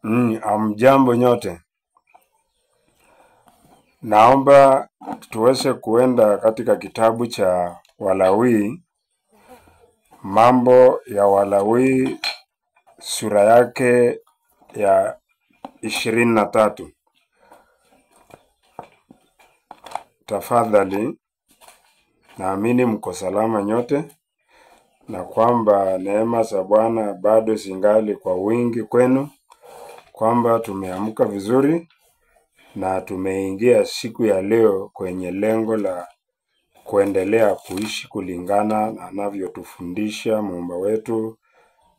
Amjambo nyote. Naomba tuweze kuenda katika kitabu cha Walawi, mambo ya Walawi sura yake ya 23. Tafadhali, naamini mko salama nyote na kwamba neema za Bwana bado zingali kwa wingi kwenu, kwamba tumeamka vizuri na tumeingia siku ya leo kwenye lengo la kuendelea kuishi kulingana na anavyotufundisha Muumba wetu,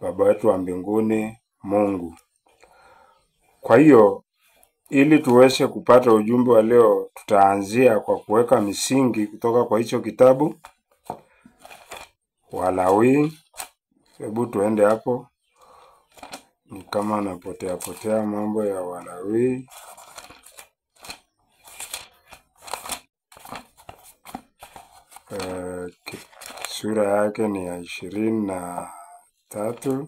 Baba wetu wa mbinguni, Mungu. Kwa hiyo, ili tuweze kupata ujumbe wa leo, tutaanzia kwa kuweka misingi kutoka kwa hicho kitabu Walawi. Hebu tuende hapo. Ni kama napotea mambo ya Walawi. Sura yake ni ya 23,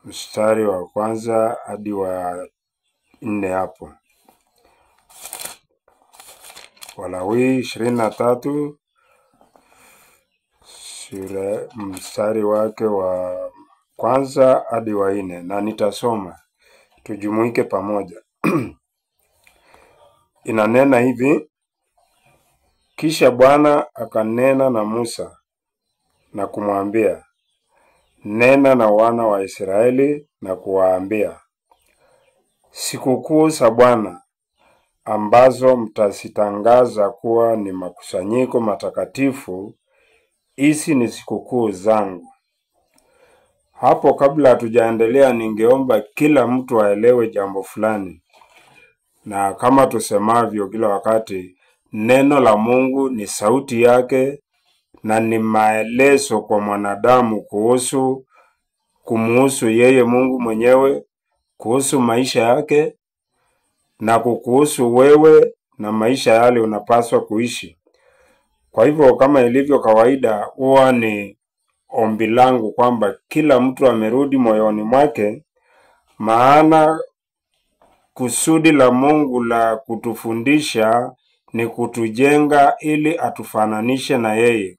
mstari wa kwanza hadi wa 4 hapo. Walawi 23, sura mstari wake wa kwanza hadi wa 4, na nitasoma tujumuike pamoja. Inanena hivi: Kisha Bwana akanena na Musa na kumwambia, nena na wana wa Israeli na kuwaambia, sikukuu za Bwana ambazo mtazitangaza kuwa ni makusanyiko matakatifu, hizi ni sikukuu zangu. Hapo kabla hatujaendelea, ningeomba kila mtu aelewe jambo fulani. Na kama tusemavyo kila wakati, neno la Mungu ni sauti yake na ni maelezo kwa mwanadamu kumuhusu yeye Mungu mwenyewe, kuhusu maisha yake na kukuhusu wewe na maisha yale unapaswa kuishi. Kwa hivyo kama ilivyo kawaida, huwa ni ombi langu kwamba kila mtu amerudi moyoni mwake, maana kusudi la Mungu la kutufundisha ni kutujenga ili atufananishe na yeye.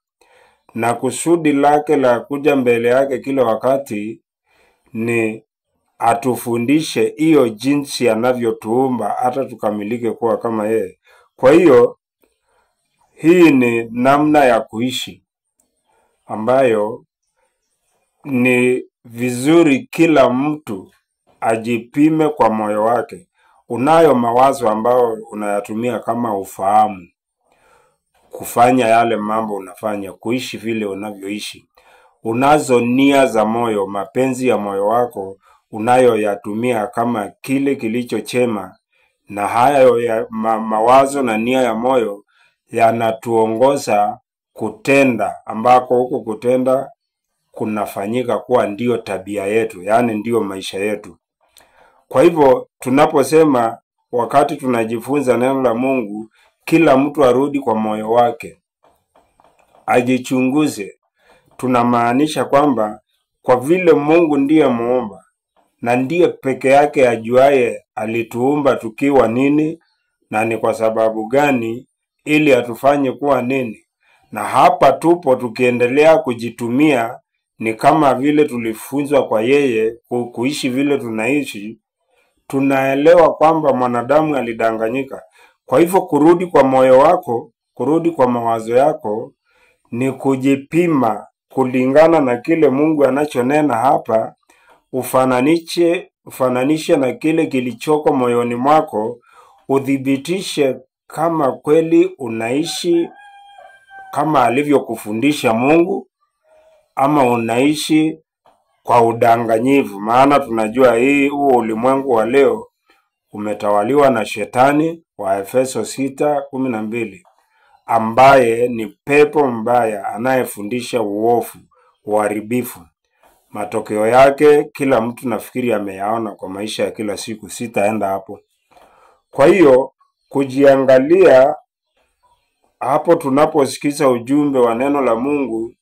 Na kusudi lake la kuja mbele yake kila wakati ni atufundishe hiyo jinsi anavyotuumba hata tukamilike kuwa kama yeye. Kwa hiyo hii ni namna ya kuishi ambayo ni vizuri kila mtu ajipime kwa moyo wake. Unayo mawazo ambayo unayatumia kama ufahamu kufanya yale mambo unafanya, kuishi vile unavyoishi. Unazo nia za moyo, mapenzi ya moyo wako unayoyatumia kama kile kilicho chema, na hayo ya mawazo na nia ya moyo yanatuongoza kutenda, ambako huko kutenda kunafanyika kuwa ndio tabia yetu, yani ndio maisha yetu. Kwa hivyo tunaposema wakati tunajifunza neno la Mungu, kila mtu arudi kwa moyo wake, ajichunguze. Tunamaanisha kwamba kwa vile Mungu ndiye muumba na ndiye peke yake ajuaye alituumba tukiwa nini na ni kwa sababu gani ili atufanye kuwa nini, na hapa tupo tukiendelea kujitumia ni kama vile tulifunzwa kwa yeye kuishi vile tunaishi, tunaelewa kwamba mwanadamu alidanganyika. Kwa hivyo kurudi kwa moyo wako, kurudi kwa mawazo yako ni kujipima kulingana na kile Mungu anachonena hapa, ufananishe na kile kilichoko moyoni mwako, udhibitishe kama kweli unaishi kama alivyokufundisha Mungu ama unaishi kwa udanganyifu. Maana tunajua huo ulimwengu wa leo umetawaliwa na shetani wa Efeso 6:12, ambaye ni pepo mbaya anayefundisha uovu, uharibifu. Matokeo yake kila mtu nafikiri ameyaona kwa maisha ya kila siku, sitaenda hapo. Kwa hiyo kujiangalia hapo tunaposikiza ujumbe wa neno la Mungu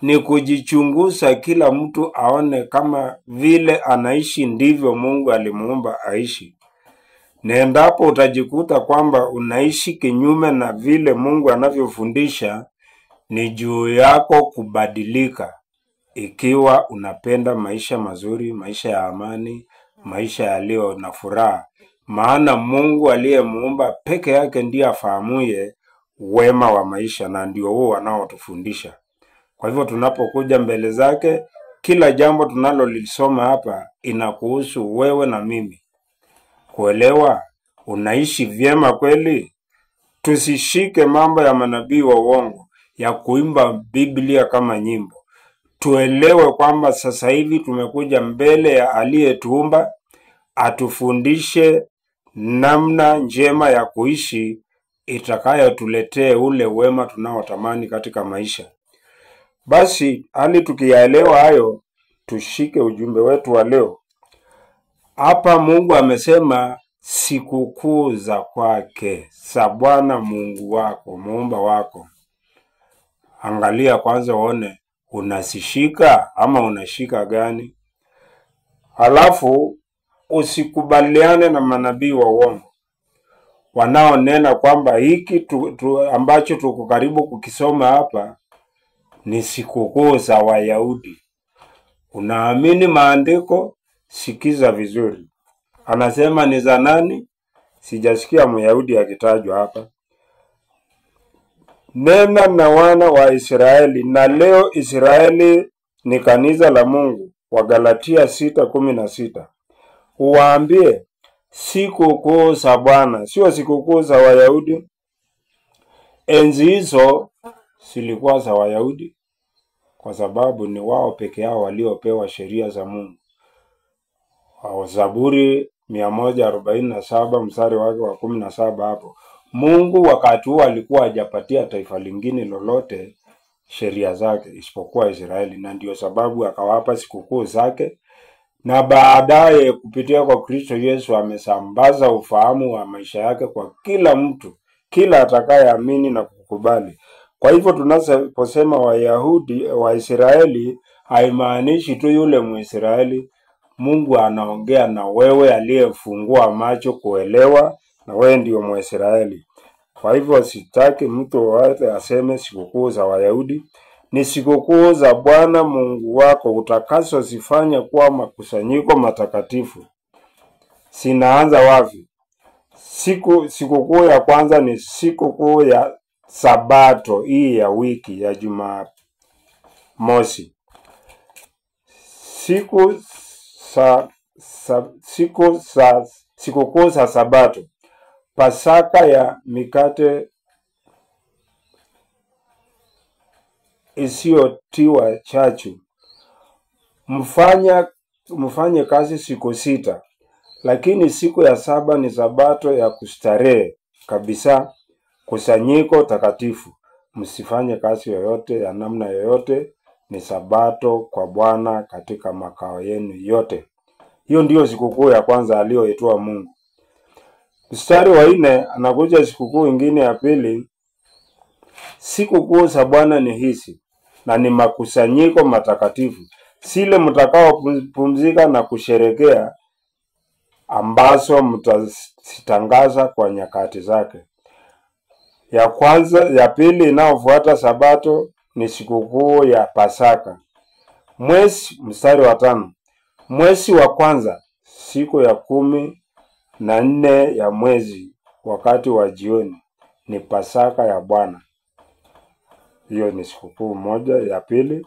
ni kujichunguza, kila mtu aone kama vile anaishi ndivyo Mungu alimuumba aishi. Na endapo utajikuta kwamba unaishi kinyume na vile Mungu anavyofundisha, ni juu yako kubadilika. Ikiwa unapenda maisha mazuri, maisha ya amani, maisha yaliyo na furaha, maana Mungu aliyemuumba peke yake ndiye afahamuye wema wa maisha, na ndio huo anaotufundisha. Kwa hivyo tunapokuja mbele zake, kila jambo tunalolisoma hapa inakuhusu wewe na mimi. Kuelewa unaishi vyema kweli? Tusishike mambo ya manabii wa uongo ya kuimba Biblia kama nyimbo. Tuelewe kwamba sasa hivi tumekuja mbele ya aliyetuumba atufundishe namna njema ya kuishi itakayotuletee ule wema tunaotamani katika maisha. Basi hali tukiyaelewa hayo, tushike ujumbe wetu wa leo. Hapa Mungu amesema sikukuu za kwake, za Bwana Mungu wako, muumba wako. Angalia kwanza uone unasishika ama unashika gani. Halafu usikubaliane na manabii wa uongo wanaonena kwamba hiki ambacho tuko karibu kukisoma hapa ni sikukuu za Wayahudi. Unaamini maandiko? Sikiza vizuri. Anasema ni za nani? Sijasikia Myahudi akitajwa hapa. Nena na wana wa Israeli, na leo Israeli ni kanisa la Mungu. Wagalatia 6:16. Uwaambie sikukuu za Bwana, sio sikukuu za Wayahudi. Enzi hizo zilikuwa za Wayahudi kwa sababu ni wao peke yao waliopewa sheria za Mungu. Zaburi 147 mstari wake wa 17 hapo. Mungu wakati huo alikuwa hajapatia taifa lingine lolote sheria zake isipokuwa Israeli, na ndio sababu akawapa sikukuu zake. Na baadaye kupitia kwa Kristo Yesu amesambaza ufahamu wa maisha yake kwa kila mtu, kila atakayeamini na kukubali. Kwa hivyo tunaposema Wayahudi wa Israeli, haimaanishi tu yule Mwisraeli. Mungu anaongea na wewe aliyefungua macho kuelewa, na wewe ndio Mwisraeli. Kwa hivyo sitaki mtu wote aseme sikukuu za Wayahudi. Ni sikukuu za Bwana Mungu wako utakazozifanya kuwa makusanyiko matakatifu. Sinaanza wapi? Sikukuu ya kwanza ni sikukuu ya Sabato, hii ya wiki ya Jumamosi. Sikukuu za Sabato. Pasaka ya mikate isiyotiwa chachu. Mfanye kazi siku 6, lakini siku ya 7 ni Sabato ya kustarehe kabisa, kusanyiko takatifu. Msifanye kazi yoyote ya namna yoyote, ni Sabato kwa Bwana katika makao yenu yote. Hiyo ndiyo sikukuu ya kwanza aliyoitoa Mungu. Mstari wa 4 anakuja sikukuu nyingine ya pili. Sikukuu za Bwana ni hizi, na ni makusanyiko matakatifu, sile mtakao pumzika na kusherekea, ambazo mtazitangaza kwa nyakati zake. Ya pili inayofuata Sabato ni sikukuu ya Pasaka. Mstari wa 5. Mwezi wa kwanza, siku ya 14 ya mwezi, wakati wa jioni, ni Pasaka ya Bwana. Hiyo ni sikukuu moja ya pili.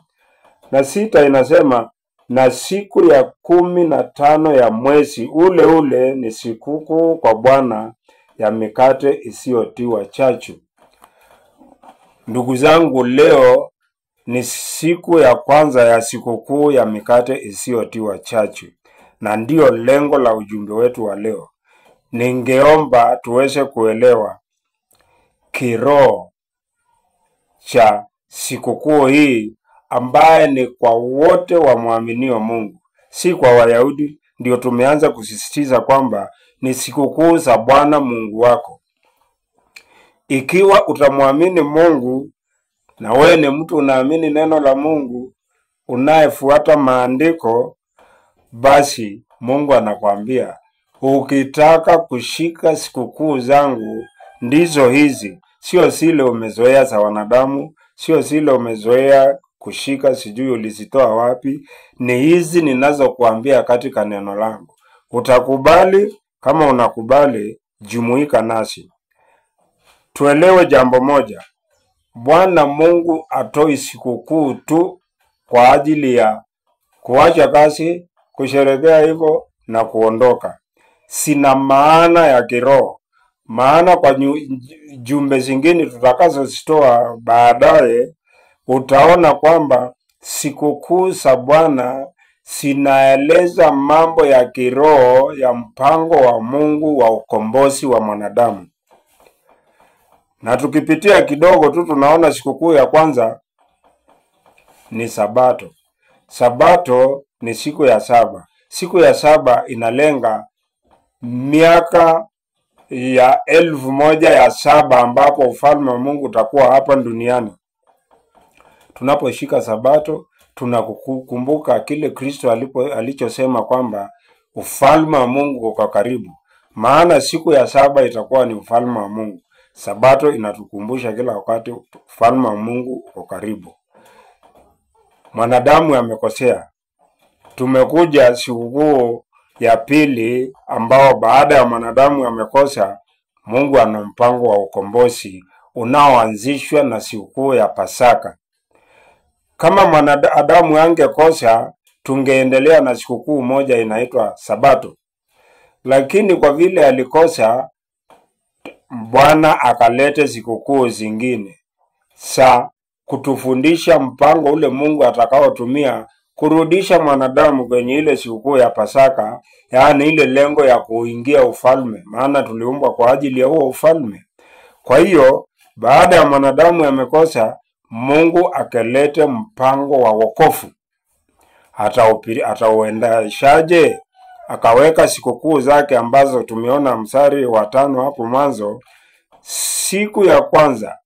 Na 6 inasema, na siku ya 15 ya mwezi ule ule ni sikukuu kwa Bwana ya mikate isiyotiwa chachu. Ndugu zangu, leo ni siku ya kwanza ya sikukuu ya mikate isiyotiwa chachu, na ndiyo lengo la ujumbe wetu wa leo. Ningeomba tuweze kuelewa kiroho cha sikukuu hii, ambaye ni kwa wote wamwaminio Mungu, si kwa Wayahudi. Ndio tumeanza kusisitiza kwamba ni sikukuu za Bwana Mungu wako. Ikiwa utamwamini Mungu na wewe ni mtu unaamini neno la Mungu, unayefuata maandiko, basi Mungu anakuambia ukitaka kushika sikukuu zangu ndizo hizi, sio zile umezoea za wanadamu, sio zile umezoea kushika sijui ulizitoa wapi, ni hizi ninazokuambia katika neno langu. Utakubali? Kama unakubali, jumuika nasi. Tuelewe jambo moja, Bwana Mungu atoi sikukuu tu kwa ajili ya kuacha kazi, kusherehekea hivyo na kuondoka. Sina maana ya kiroho. Maana kwa jumbe zingine tutakazozitoa baadaye, utaona kwamba sikukuu za Bwana zinaeleza mambo ya kiroho ya mpango wa Mungu wa ukombozi wa mwanadamu. Na tukipitia kidogo tu tunaona sikukuu ya kwanza ni Sabato. Sabato ni siku ya saba. Siku ya saba inalenga miaka ya 1007 ambapo ufalme wa Mungu utakuwa hapa duniani. Tunaposhika Sabato, tunakumbuka kile Kristo alichosema kwamba ufalme wa Mungu uko karibu. Maana siku ya saba itakuwa ni ufalme wa Mungu. Sabato inatukumbusha kila wakati ufalme wa Mungu uko karibu. Mwanadamu amekosea. Tumekuja sikukuu ya pili ambao baada ya mwanadamu amekosa, Mungu ana mpango wa ukombozi unaoanzishwa na sikukuu ya Pasaka. Kama mwanadamu angekosa, tungeendelea na sikukuu moja inaitwa Sabato. Lakini kwa vile alikosa, Bwana akalete sikukuu zingine kutufundisha mpango ule Mungu atakaotumia kurudisha mwanadamu kwenye ile sikukuu ya Pasaka, yaani ile lengo ya kuingia ufalme, maana tuliumbwa kwa ajili ya huo ufalme. Kwa hiyo baada ya mwanadamu amekosa, Mungu akalete mpango wa wokovu. Atauendeshaje? Akaweka sikukuu zake ambazo tumeona mstari wa 5 hapo mwanzo. Siku ya kwanza,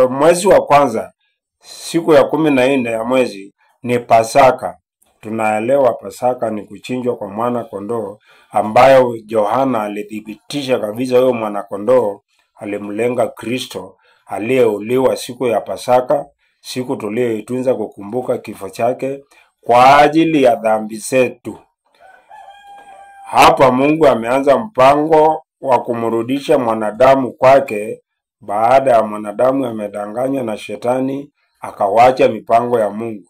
mwezi wa kwanza, siku ya 14 ya mwezi ni Pasaka. Tunaelewa Pasaka ni kuchinjwa kwa mwana kondoo, ambayo Yohana alithibitisha kabisa huyo mwana kondoo alimlenga Kristo aliyeuliwa siku ya Pasaka, siku tuliyoitunza kukumbuka kifo chake kwa ajili ya dhambi zetu. Hapa Mungu ameanza mpango wa kumrudisha mwanadamu kwake baada ya mwanadamu amedanganywa na shetani akawacha mipango ya Mungu.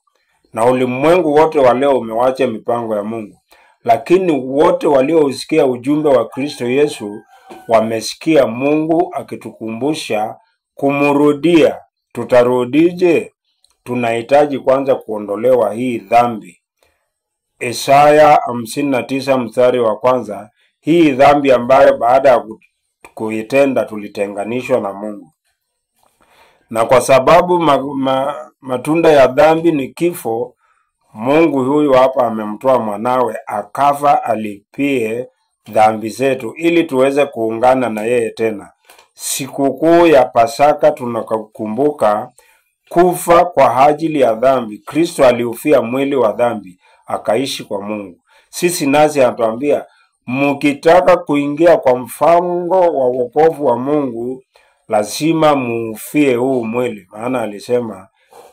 Na ulimwengu wote wa leo umewacha mipango ya Mungu. Lakini wote waliosikia ujumbe wa Kristo Yesu wamesikia Mungu akitukumbusha kumrudia. Tutarudije? Tunahitaji kwanza kuondolewa hii dhambi. Isaya 59 mstari wa kwanza, hii dhambi ambayo baada ya kuitenda tulitenganishwa na Mungu. Na kwa sababu matunda ya dhambi ni kifo, Mungu huyu hapa amemtoa mwanawe akafa alipie dhambi zetu ili tuweze kuungana na yeye tena. Sikukuu ya Pasaka tunakumbuka kufa kwa ajili ya dhambi. Kristo aliufia mwili wa dhambi, akaishi kwa Mungu. Sisi nasi anatuambia mkitaka kuingia kwa mpango wa wokovu wa Mungu, lazima muufie huu mwili. Maana alisema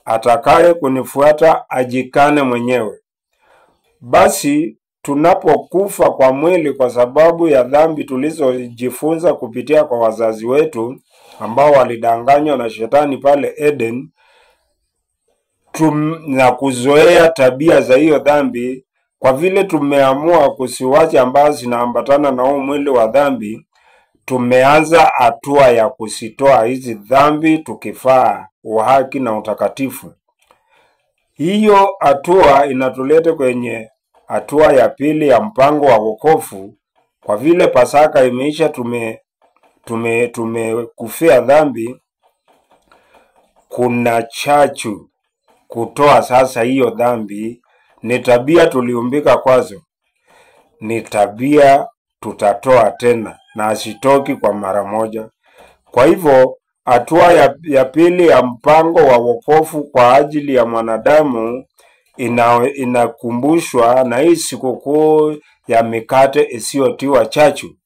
atakaye kunifuata ajikane mwenyewe. Basi tunapokufa kwa mwili kwa sababu ya dhambi tulizojifunza kupitia kwa wazazi wetu ambao walidanganywa na shetani pale Eden, na kuzoea tabia za hiyo dhambi, kwa vile tumeamua kusiwacha ambazo zinaambatana na huu mwili wa dhambi, tumeanza hatua ya kusitoa hizi dhambi tukifaa uhaki na utakatifu. Hiyo hatua inatuleta kwenye hatua ya pili ya mpango wa wokovu. Kwa vile Pasaka imeisha, tumekufia dhambi, kuna chachu kutoa sasa hiyo dhambi. Ni tabia tuliumbika kwazo, ni tabia tutatoa tena na asitoki kwa mara moja. Kwa hivyo Hatua ya pili ya mpango wa wokovu kwa ajili ya mwanadamu inakumbushwa na hii sikukuu ya mikate isiyotiwa chachu.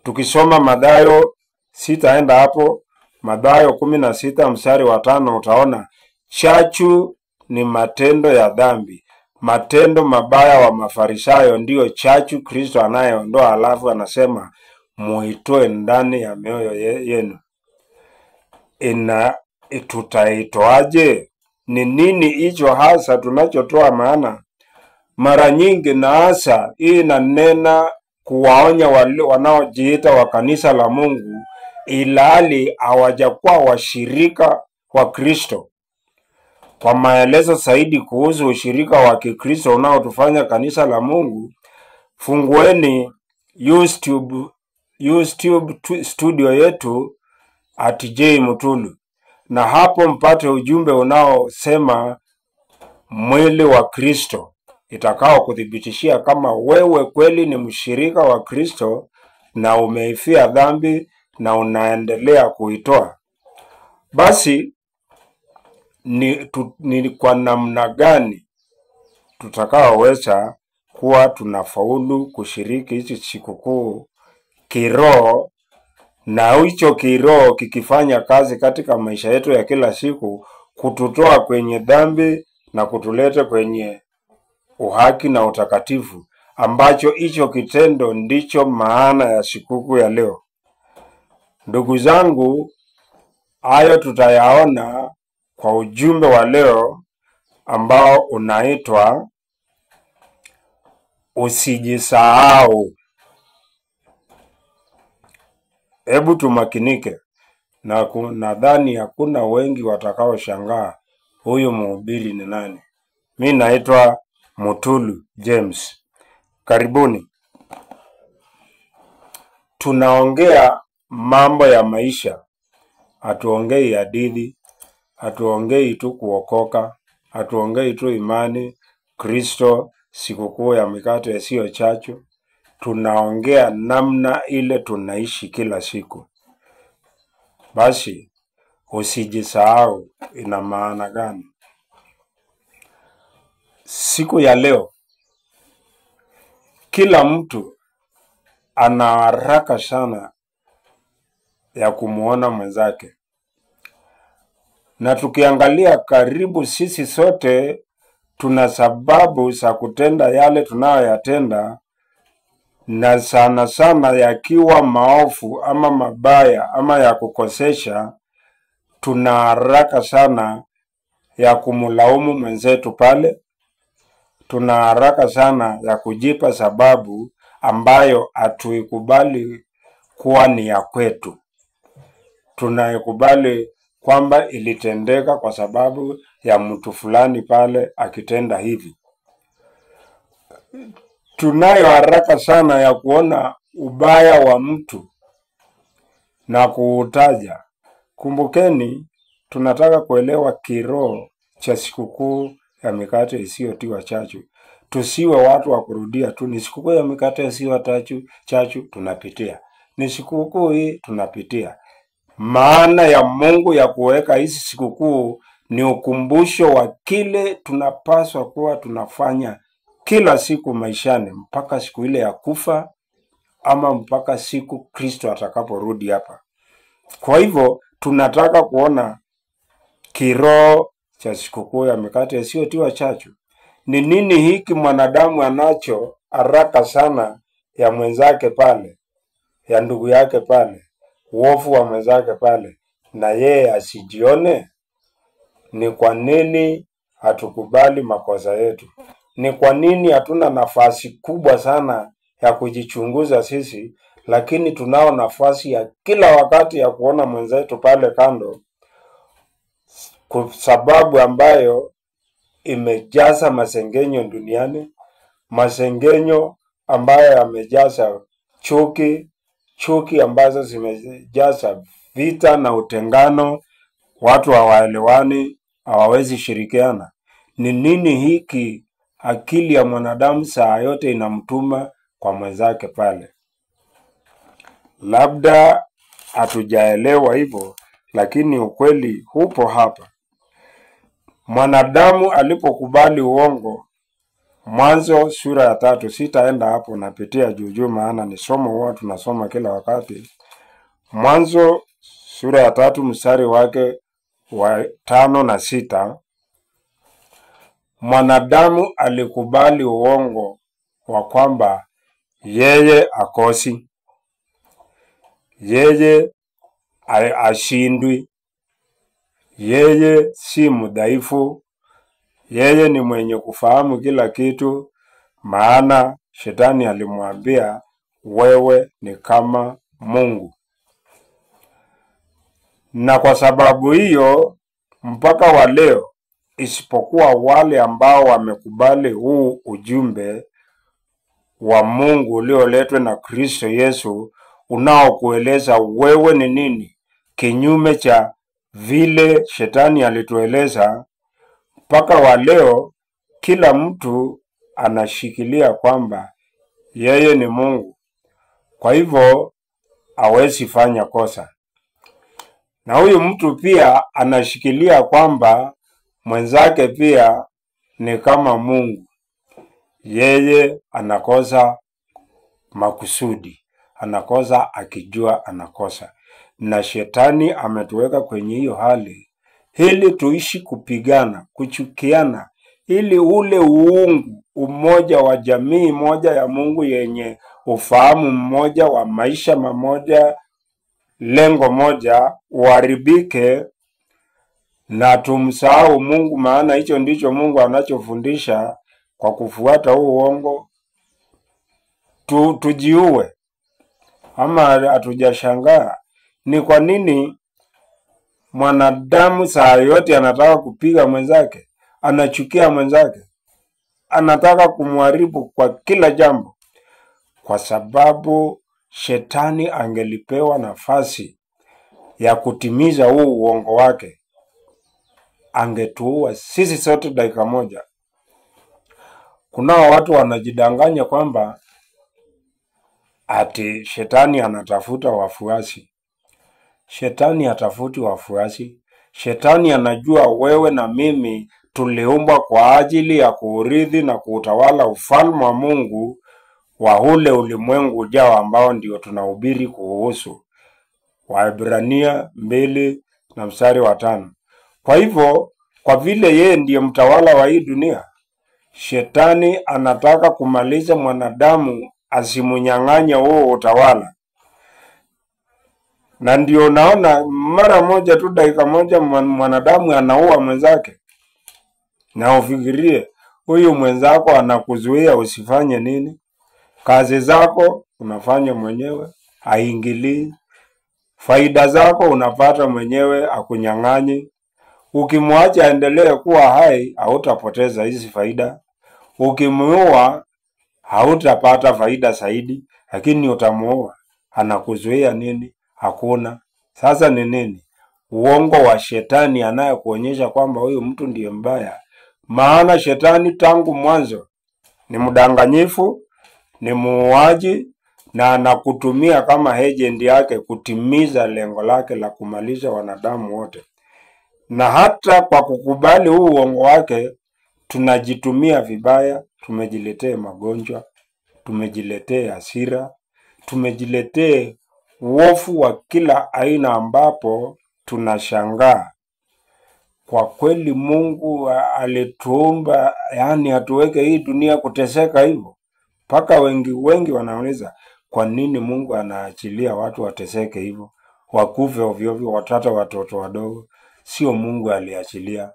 Tukisoma Mathayo, sitaenda hapo, Mathayo 16 mstari wa 5 utaona chachu ni matendo ya dhambi. Matendo mabaya wa Mafarisayo ndiyo chachu Kristo anayeondoa, alafu anasema muitoe ndani ya mioyo yenu. Tutaitoaje? Ni nini hicho hasa tunachotoa? Maana mara nyingi na hasa hii inanena kuwaonya wanaojiita wa kanisa la Mungu ilhali hawajakuwa washirika wa Kristo. Kwa maelezo zaidi kuhusu ushirika wa Kikristo unaotufanya kanisa la Mungu, fungueni YouTube studio yetu @J.Mutulu, na hapo mpate ujumbe unaosema mwili wa Kristo, itakao kuthibitishia kama wewe kweli ni mshirika wa Kristo na umeifia dhambi na unaendelea kuitoa. Basi ni kwa namna gani tutakaoweza kuwa tunafaulu kushiriki hizi sikukuu kiroho, na hicho kiroho kikifanya kazi katika maisha yetu ya kila siku, kututoa kwenye dhambi na kutuleta kwenye uhaki na utakatifu, ambacho hicho kitendo ndicho maana ya sikukuu ya leo. Ndugu zangu, hayo tutayaona kwa ujumbe wa leo ambao unaitwa usijisahau. Hebu tumakinike, na nadhani hakuna wengi watakao shangaa huyu mhubiri ni nani. Mimi naitwa Mutulu James. Karibuni. Tunaongea mambo ya maisha. Hatuongei hadithi, hatuongei tu kuokoka, hatuongei tu imani, Kristo, sikukuu ya mikate isiyo chachu. Tunaongea namna ile tunaishi kila siku. Basi usijisahau ina maana gani? Siku ya leo kila mtu ana haraka sana ya kumuona mwenzake, na tukiangalia karibu sisi sote tuna sababu za kutenda yale tunayoyatenda, na sana sana yakiwa maovu ama mabaya ama ya kukosesha, tuna haraka sana ya kumlaumu mwenzetu pale. Tuna haraka sana ya kujipa sababu ambayo hatuikubali kuwa ni ya kwetu. Tunaikubali kwamba ilitendeka kwa sababu ya mtu fulani pale akitenda hivi. Tunayo haraka sana ya kuona ubaya wa mtu na kuutaja. Kumbukeni, tunataka kuelewa kiroho cha sikukuu ya mikate isiyotiwa chachu. Tusiwe watu wa kurudia tu, ni sikukuu ya mikate isiyo chachu tunapitia, ni sikukuu hii tunapitia. Maana ya Mungu ya kuweka hizi sikukuu ni ukumbusho wa kile tunapaswa kuwa tunafanya kila siku maishani, mpaka siku ile ya kufa ama mpaka siku Kristo atakaporudi hapa. Kwa hivyo tunataka kuona kiroho cha sikukuu ya mikate isiyotiwa chachu. Ni nini hiki mwanadamu anacho haraka sana ya mwenzake pale, ya ndugu yake pale, uovu wa mwenzake pale, na yeye asijione? Ni kwa nini hatukubali makosa yetu? Ni kwa nini hatuna nafasi kubwa sana ya kujichunguza sisi, lakini tunao nafasi ya kila wakati ya kuona mwenzetu pale kando, kwa sababu ambayo imejaza masengenyo duniani, masengenyo ambayo yamejaza chuki ambazo zimejaza vita na utengano, watu hawaelewani, hawawezi shirikiana. Ni nini hiki akili ya mwanadamu saa yote inamtuma kwa mwenzake pale? Labda hatujaelewa hivyo, lakini ukweli upo hapa. Mwanadamu alipokubali uongo, Mwanzo sura ya 3, sitaenda hapo, napitia juu maana ni somo huwa tunasoma kila wakati. Mwanzo sura ya 3 mstari wake wa 5 na 6, mwanadamu alikubali uongo wa kwamba yeye akosi, yeye ashindwi, yeye si mdhaifu, yeye ni mwenye kufahamu kila kitu, maana shetani alimwambia wewe ni kama Mungu. Na kwa sababu hiyo mpaka wa leo, isipokuwa wale ambao wamekubali huu ujumbe wa Mungu ulioletwa na Kristo Yesu, unaokueleza wewe ni nini, kinyume cha vile shetani alitueleza, mpaka wa leo kila mtu anashikilia kwamba yeye ni Mungu. Kwa hivyo hawezi fanya kosa. Na huyu mtu pia anashikilia kwamba mwenzake pia ni kama Mungu. Yeye anakosa makusudi, anakosa akijua anakosa. Na shetani ametuweka kwenye hiyo hali ili tuishi kupigana, kuchukiana, ili ule uungu, umoja wa jamii moja ya Mungu yenye ufahamu mmoja wa maisha mamoja, lengo moja, uharibike na tumsahau Mungu, maana hicho ndicho Mungu anachofundisha. Kwa kufuata huu uongo tujiue. Ama hatujashangaa ni kwa nini mwanadamu saa yote anataka kupiga mwenzake, anachukia mwenzake, anataka kumharibu kwa kila jambo? Kwa sababu shetani angelipewa nafasi ya kutimiza huu uongo wake, angetuua sisi sote dakika moja. Kunao watu wanajidanganya kwamba ati shetani anatafuta wafuasi. Shetani hatafuti wafuasi. Shetani anajua wewe na mimi tuliumbwa kwa ajili ya kuurithi na kuutawala ufalme wa Mungu wa ule ulimwengu ujao ambao ndio tunahubiri kuhusu. Waebrania 2 na mstari wa 5. Kwa hivyo, kwa vile yeye ndiye mtawala wa hii dunia, shetani anataka kumaliza mwanadamu asimunyang'anya huo utawala. Na ndio naona mara moja tu, dakika moja, mwanadamu anaua mwenzake. Na ufikirie huyu mwenzako anakuzuia usifanye nini? Kazi zako unafanya mwenyewe, haingilii. Faida zako unapata mwenyewe, akunyang'anyi. Ukimwacha aendelee kuwa hai, hautapoteza hizi faida. Ukimuua, hautapata faida zaidi, lakini utamuua. Anakuzuia nini? Hakuna. Sasa ni nini? Uongo wa shetani anayekuonyesha kwamba huyu mtu ndiye mbaya. Maana shetani tangu mwanzo ni mdanganyifu, ni muuaji, na anakutumia kama agent yake kutimiza lengo lake la kumalisha wanadamu wote. Na hata kwa kukubali huu uongo wake, tunajitumia vibaya, tumejiletea magonjwa, tumejiletea hasira, tumejiletea uofu wa kila aina, ambapo tunashangaa. Kwa kweli Mungu alituumba, yani atuweke hii dunia kuteseka hivyo? Paka wengi wanauliza, kwa nini Mungu anaachilia watu wateseke hivyo, wakufe ovyo ovyo, watoto wadogo? Sio Mungu aliachilia,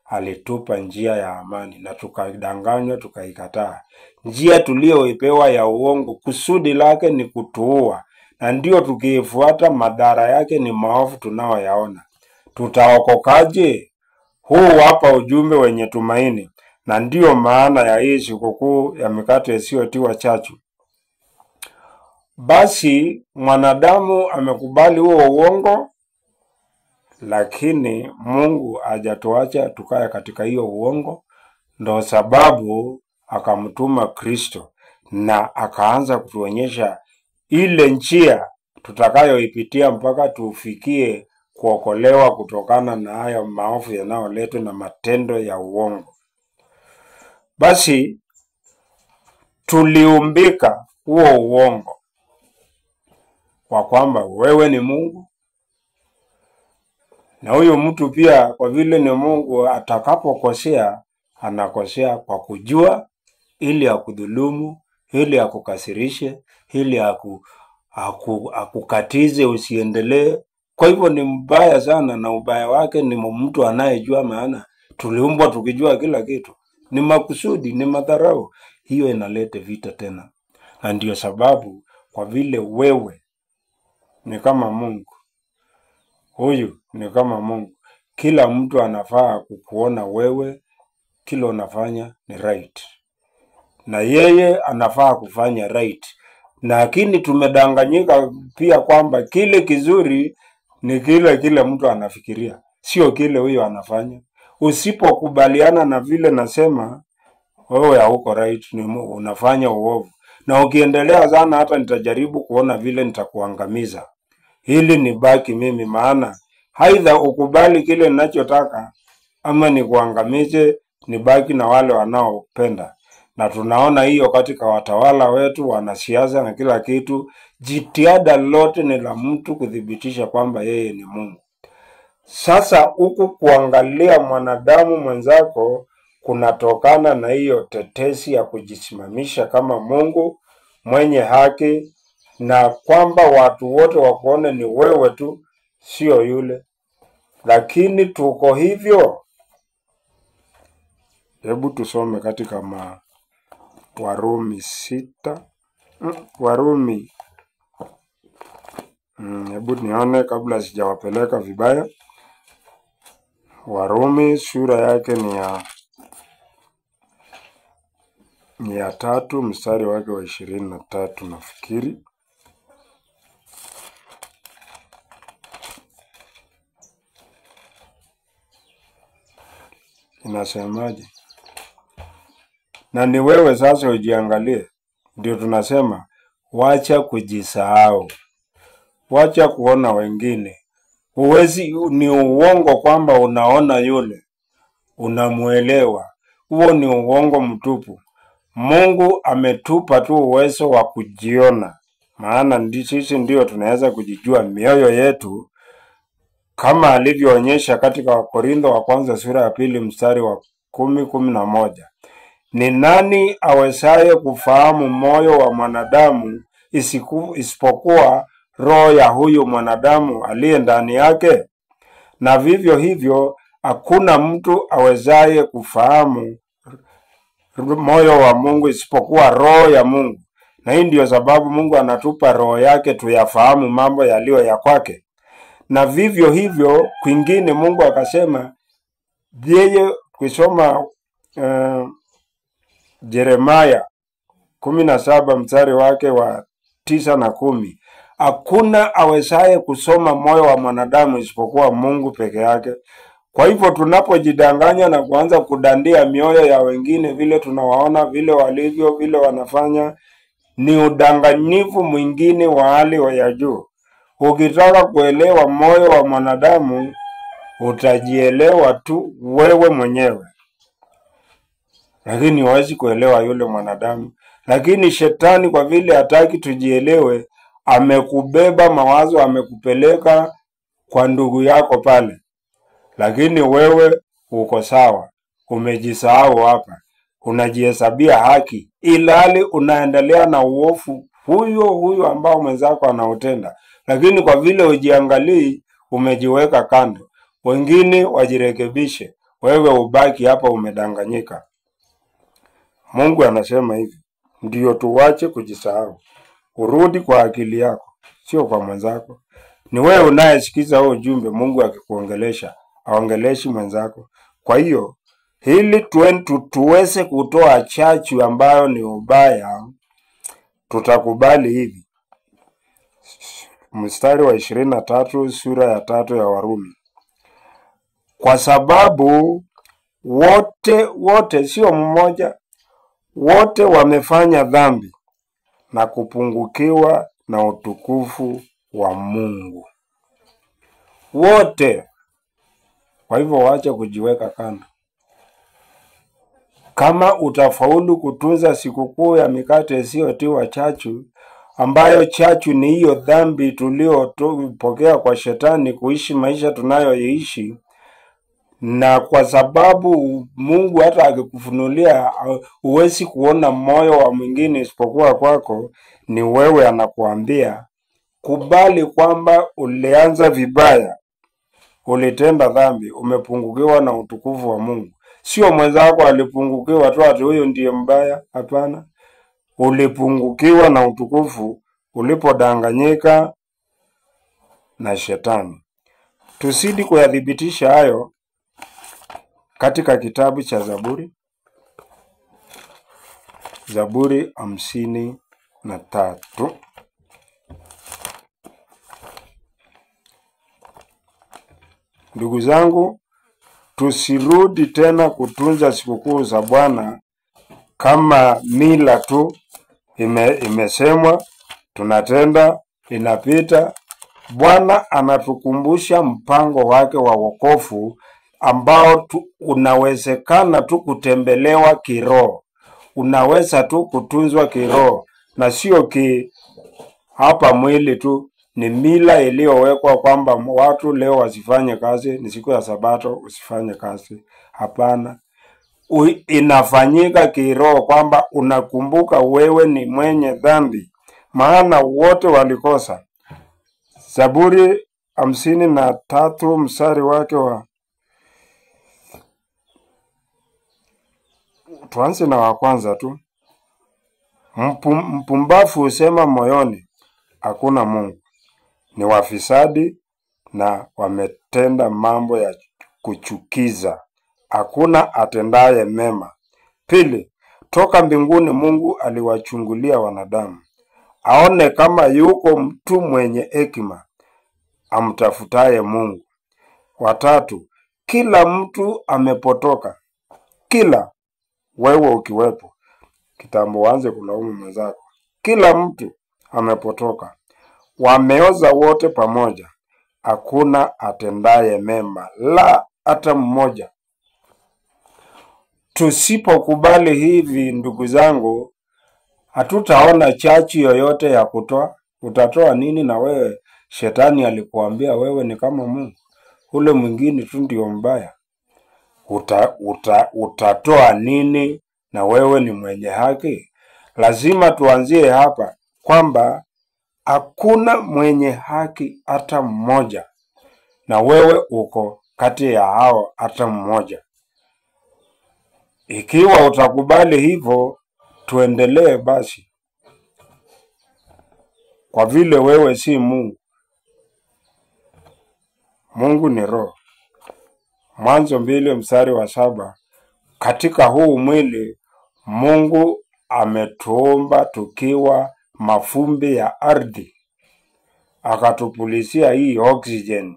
alitupa njia ya amani na tukadanganywa, tukaikataa. Njia tuliyoipewa ya uongo, kusudi lake ni kutuua, na ndio tukiifuata madhara yake ni maovu tunaoyaona. Tutaokokaje? Huu hapa ujumbe wenye tumaini, na ndio maana ya hii sikukuu ya mikate isiyotiwa chachu. Basi mwanadamu amekubali huo uongo, lakini Mungu hajatuacha tukae katika hiyo uongo. Ndo sababu akamtuma Kristo na akaanza kutuonyesha ile njia tutakayoipitia mpaka tufikie kuokolewa kutokana na haya maovu yanayoletwa na matendo ya uongo. Basi tuliumbika huo uongo kwa kwamba wewe ni Mungu, na huyo mtu pia kwa vile ni Mungu, atakapokosea anakosea kwa kujua, ili akudhulumu, ili akukasirishe, ili akukatize usiendelee. Kwa hivyo ni mbaya sana, na ubaya wake ni mtu anayejua, maana tuliumbwa tukijua kila kitu. Ni makusudi, ni madharau. Hiyo inaleta vita tena. Na ndio sababu kwa vile wewe ni kama Mungu, huyu ni kama Mungu, kila mtu anafaa kukuona wewe kile unafanya ni right, na yeye anafaa kufanya right. Lakini tumedanganyika pia kwamba kile kizuri ni kile mtu anafikiria, sio kile huyo anafanya. Usipokubaliana na vile nasema, wewe hauko right, ni unafanya uovu. Na ukiendelea sana, hata nitajaribu kuona vile nitakuangamiza ili nibaki mimi, maana haidha ukubali kile ninachotaka ama nikuangamize nibaki na wale wanaopenda. Na tunaona hiyo katika watawala wetu, wanasiasa na kila kitu. Jitihada lote ni la mtu kudhibitisha kwamba yeye ni Mungu. Sasa huku kuangalia mwanadamu mwenzako kunatokana na hiyo tetesi ya kujisimamisha kama Mungu mwenye haki, na kwamba watu wote wakuone ni wewe tu, sio yule. Lakini tuko hivyo. Hebu tusome katika Warumi 6. Warumi. Hebu nione kabla sijawapeleka vibaya. Warumi sura yake ni ya 3 mstari wake wa 23 nafikiri. Inasemaje? Na ni wewe sasa ujiangalie. Ndio tunasema wacha kujisahau, wacha kuona wengine. Uwezi, ni uongo kwamba unaona yule unamuelewa. Huo ni uongo mtupu. Mungu ametupa tu uwezo wa kujiona, maana sisi ndio tunaweza kujijua mioyo yetu, kama alivyoonyesha katika Wakorintho wa kwanza sura ya 2 mstari wa 10-11. Ni nani awezaye kufahamu moyo wa mwanadamu isipokuwa roho ya huyo mwanadamu aliye ndani yake? Na vivyo hivyo hakuna mtu awezaye kufahamu moyo wa Mungu isipokuwa roho ya Mungu. Na hii ndio sababu Mungu anatupa roho yake tuyafahamu mambo yaliyo ya kwake. Na vivyo hivyo kwingine Mungu akasema, yeye kusoma Yeremia 17 mstari wake wa 9 na 10. Hakuna awezaye kusoma moyo wa mwanadamu isipokuwa Mungu peke yake. Kwa hivyo tunapojidanganya na kuanza kudandia mioyo ya wengine, vile tunawaona, vile walivyo, vile wanafanya, ni udanganyifu mwingine wa hali ya juu. Ukitaka kuelewa moyo wa mwanadamu, utajielewa tu wewe mwenyewe, lakini huwezi kuelewa yule mwanadamu. Lakini shetani kwa vile hataki tujielewe, amekubeba mawazo, amekupeleka kwa ndugu yako pale. Lakini wewe uko sawa, umejisahau hapa, unajihesabia haki, ilhali unaendelea na uovu huyo ambao mwenzako anautenda. Lakini kwa vile ujiangalii, umejiweka kando. Wengine wajirekebishe, wewe ubaki hapa umedanganyika. Mungu anasema hivi, ndio tuwache kujisahau. Urudi kwa akili yako, sio kwa mwenzako. Ni wewe unayesikiza huo ujumbe. Mungu akikuongelesha, aongeleshi mwenzako. Kwa hiyo ili tuweze kutoa chachu ambayo ni ubaya, tutakubali hivi. Mstari wa 23 sura ya 3 ya Warumi. Kwa sababu wote sio mmoja, wote wamefanya dhambi na kupungukiwa na utukufu wa Mungu. wote. Kwa hivyo waache kujiweka kando. Kama utafaulu kutunza sikukuu ya mikate isiyotiwa chachu, ambayo chachu ni hiyo dhambi tuliyopokea kwa shetani kuishi maisha tunayoishi, na kwa sababu Mungu hata akikufunulia huwezi kuona moyo wa mwingine isipokuwa kwako, ni wewe anakuambia kubali kwamba ulianza vibaya, ulitenda dhambi, umepungukiwa na utukufu wa Mungu. Sio mwenzako alipungukiwa tu ati huyo ndiye mbaya, hapana. Ulipungukiwa na utukufu ulipodanganyika na shetani. Tusidi kuyadhibitisha hayo katika kitabu cha Zaburi. Zaburi 53. Ndugu zangu, tusirudi tena kutunza sikukuu za Bwana kama mila tu. Imesemwa, tunatenda, inapita. Bwana anatukumbusha mpango wake wa wokovu ambao unawezekana tu kutembelewa kiroho. Unaweza tu kutunzwa kiroho na sio hapa mwili tu. Ni mila iliyowekwa kwamba watu leo wasifanye kazi, ni siku ya Sabato usifanye kazi. Hapana. Inafanyika kiroho kwamba unakumbuka wewe ni mwenye dhambi, maana wote walikosa. Zaburi 53 mstari wake wa, tuanze na wa kwanza tu. Mpumbavu husema moyoni, hakuna Mungu. Ni wafisadi na wametenda mambo ya kuchukiza. Hakuna atendaye mema. Pili, toka mbinguni Mungu aliwachungulia wanadamu, aone kama yuko mtu mwenye hekima amtafutaye Mungu. Watatu, kila mtu amepotoka, kila wewe ukiwepo. Kitambo wanze kulaumu mwenzako. Kila mtu amepotoka, wameoza wote pamoja, hakuna atendaye mema, la hata mmoja. Tusipokubali hivi, ndugu zangu, hatutaona chachu yoyote ya kutoa. Utatoa nini na wewe? Shetani alikuambia wewe ni kama Mungu, ule mwingine tu ndio mbaya. Utatoa nini na wewe ni mwenye haki? Lazima tuanzie hapa kwamba hakuna mwenye haki hata mmoja, na wewe uko kati ya hao hata mmoja. Ikiwa utakubali hivyo, tuendelee basi. Kwa vile wewe si Mungu. Mungu ni roho. Mwanzo 2 mstari wa 7. Katika huu mwili Mungu ametuumba tukiwa mavumbi ya ardhi, akatupulizia hii oxygen,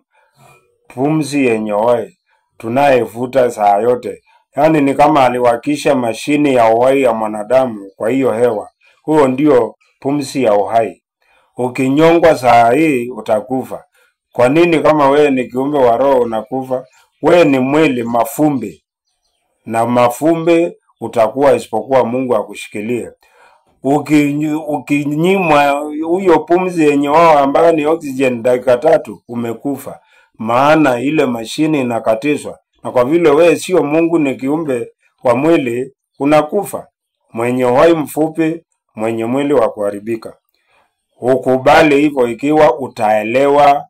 pumzi yenye uhai tunayevuta saa yote. Yaani ni kama aliwakisha mashini ya uhai ya mwanadamu kwa hiyo hewa. Huo ndio pumzi ya uhai. Ukinyongwa saa hii utakufa. Kwa nini kama wewe ni kiumbe wa roho unakufa? Wewe ni mwili mavumbi, na mavumbi utakuwa isipokuwa Mungu akushikilie. Ukinyimwa huyo pumzi yenye wao ambayo ni oxygen dakika 3 umekufa, maana ile mashini inakatizwa. Na kwa vile wewe sio Mungu, ni kiumbe wa mwili, unakufa, mwenye uhai mfupi, mwenye mwili wa kuharibika. Ukubali hivyo ikiwa utaelewa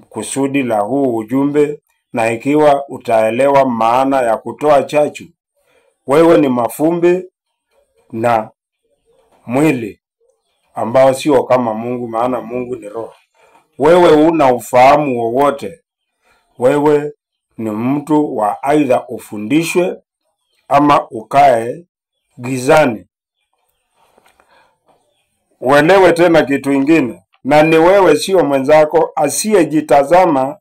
kusudi la huu ujumbe, na ikiwa utaelewa maana ya kutoa chachu. Wewe ni mavumbi na mwili ambao sio kama Mungu, maana Mungu ni roho. Wewe una ufahamu wowote. Wewe ni mtu wa aidha ufundishwe ama ukae gizani. Uelewe tena kitu ingine, na ni wewe sio mwenzako asiyejitazama,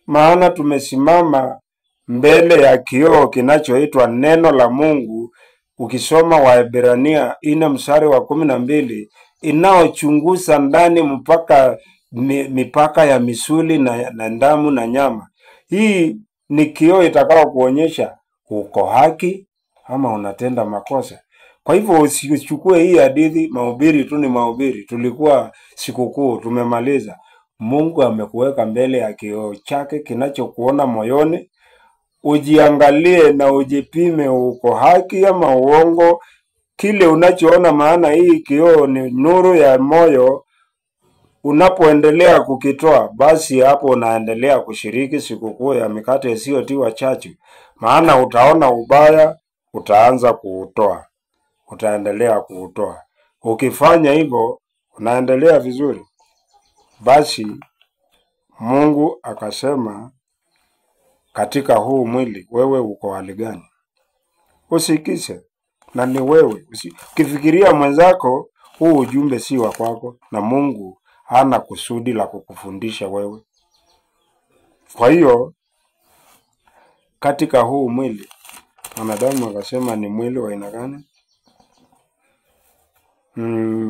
maana tumesimama mbele ya kioo kinachoitwa neno la Mungu. Ukisoma Waebrania 4 mstari wa 12, inaochunguza ndani mpaka mipaka ya misuli na damu na nyama. Hii ni kioo itakao kuonyesha uko haki ama unatenda makosa. Kwa hivyo usichukue hii hadithi, mahubiri tu ni mahubiri. Tulikuwa sikukuu tumemaliza. Mungu amekuweka mbele ya kioo chake kinachokuona moyoni. Ujiangalie na ujipime uko haki ama uongo. Kile unachoona, maana hii kioo ni nuru ya moyo. Unapoendelea kukitoa, basi hapo unaendelea kushiriki sikukuu ya mikate isiyotiwa chachu. Maana utaona ubaya, utaanza kuutoa. Utaendelea kuutoa. Ukifanya hivyo, unaendelea vizuri. Basi Mungu akasema, katika huu mwili wewe uko hali gani? Usikise na ni wewe. Ukifikiria mwenzako, huu ujumbe si wa kwako, na Mungu hana kusudi la kukufundisha wewe. Kwa hiyo katika huu mwili, wanadamu akasema ni mwili wa aina gani?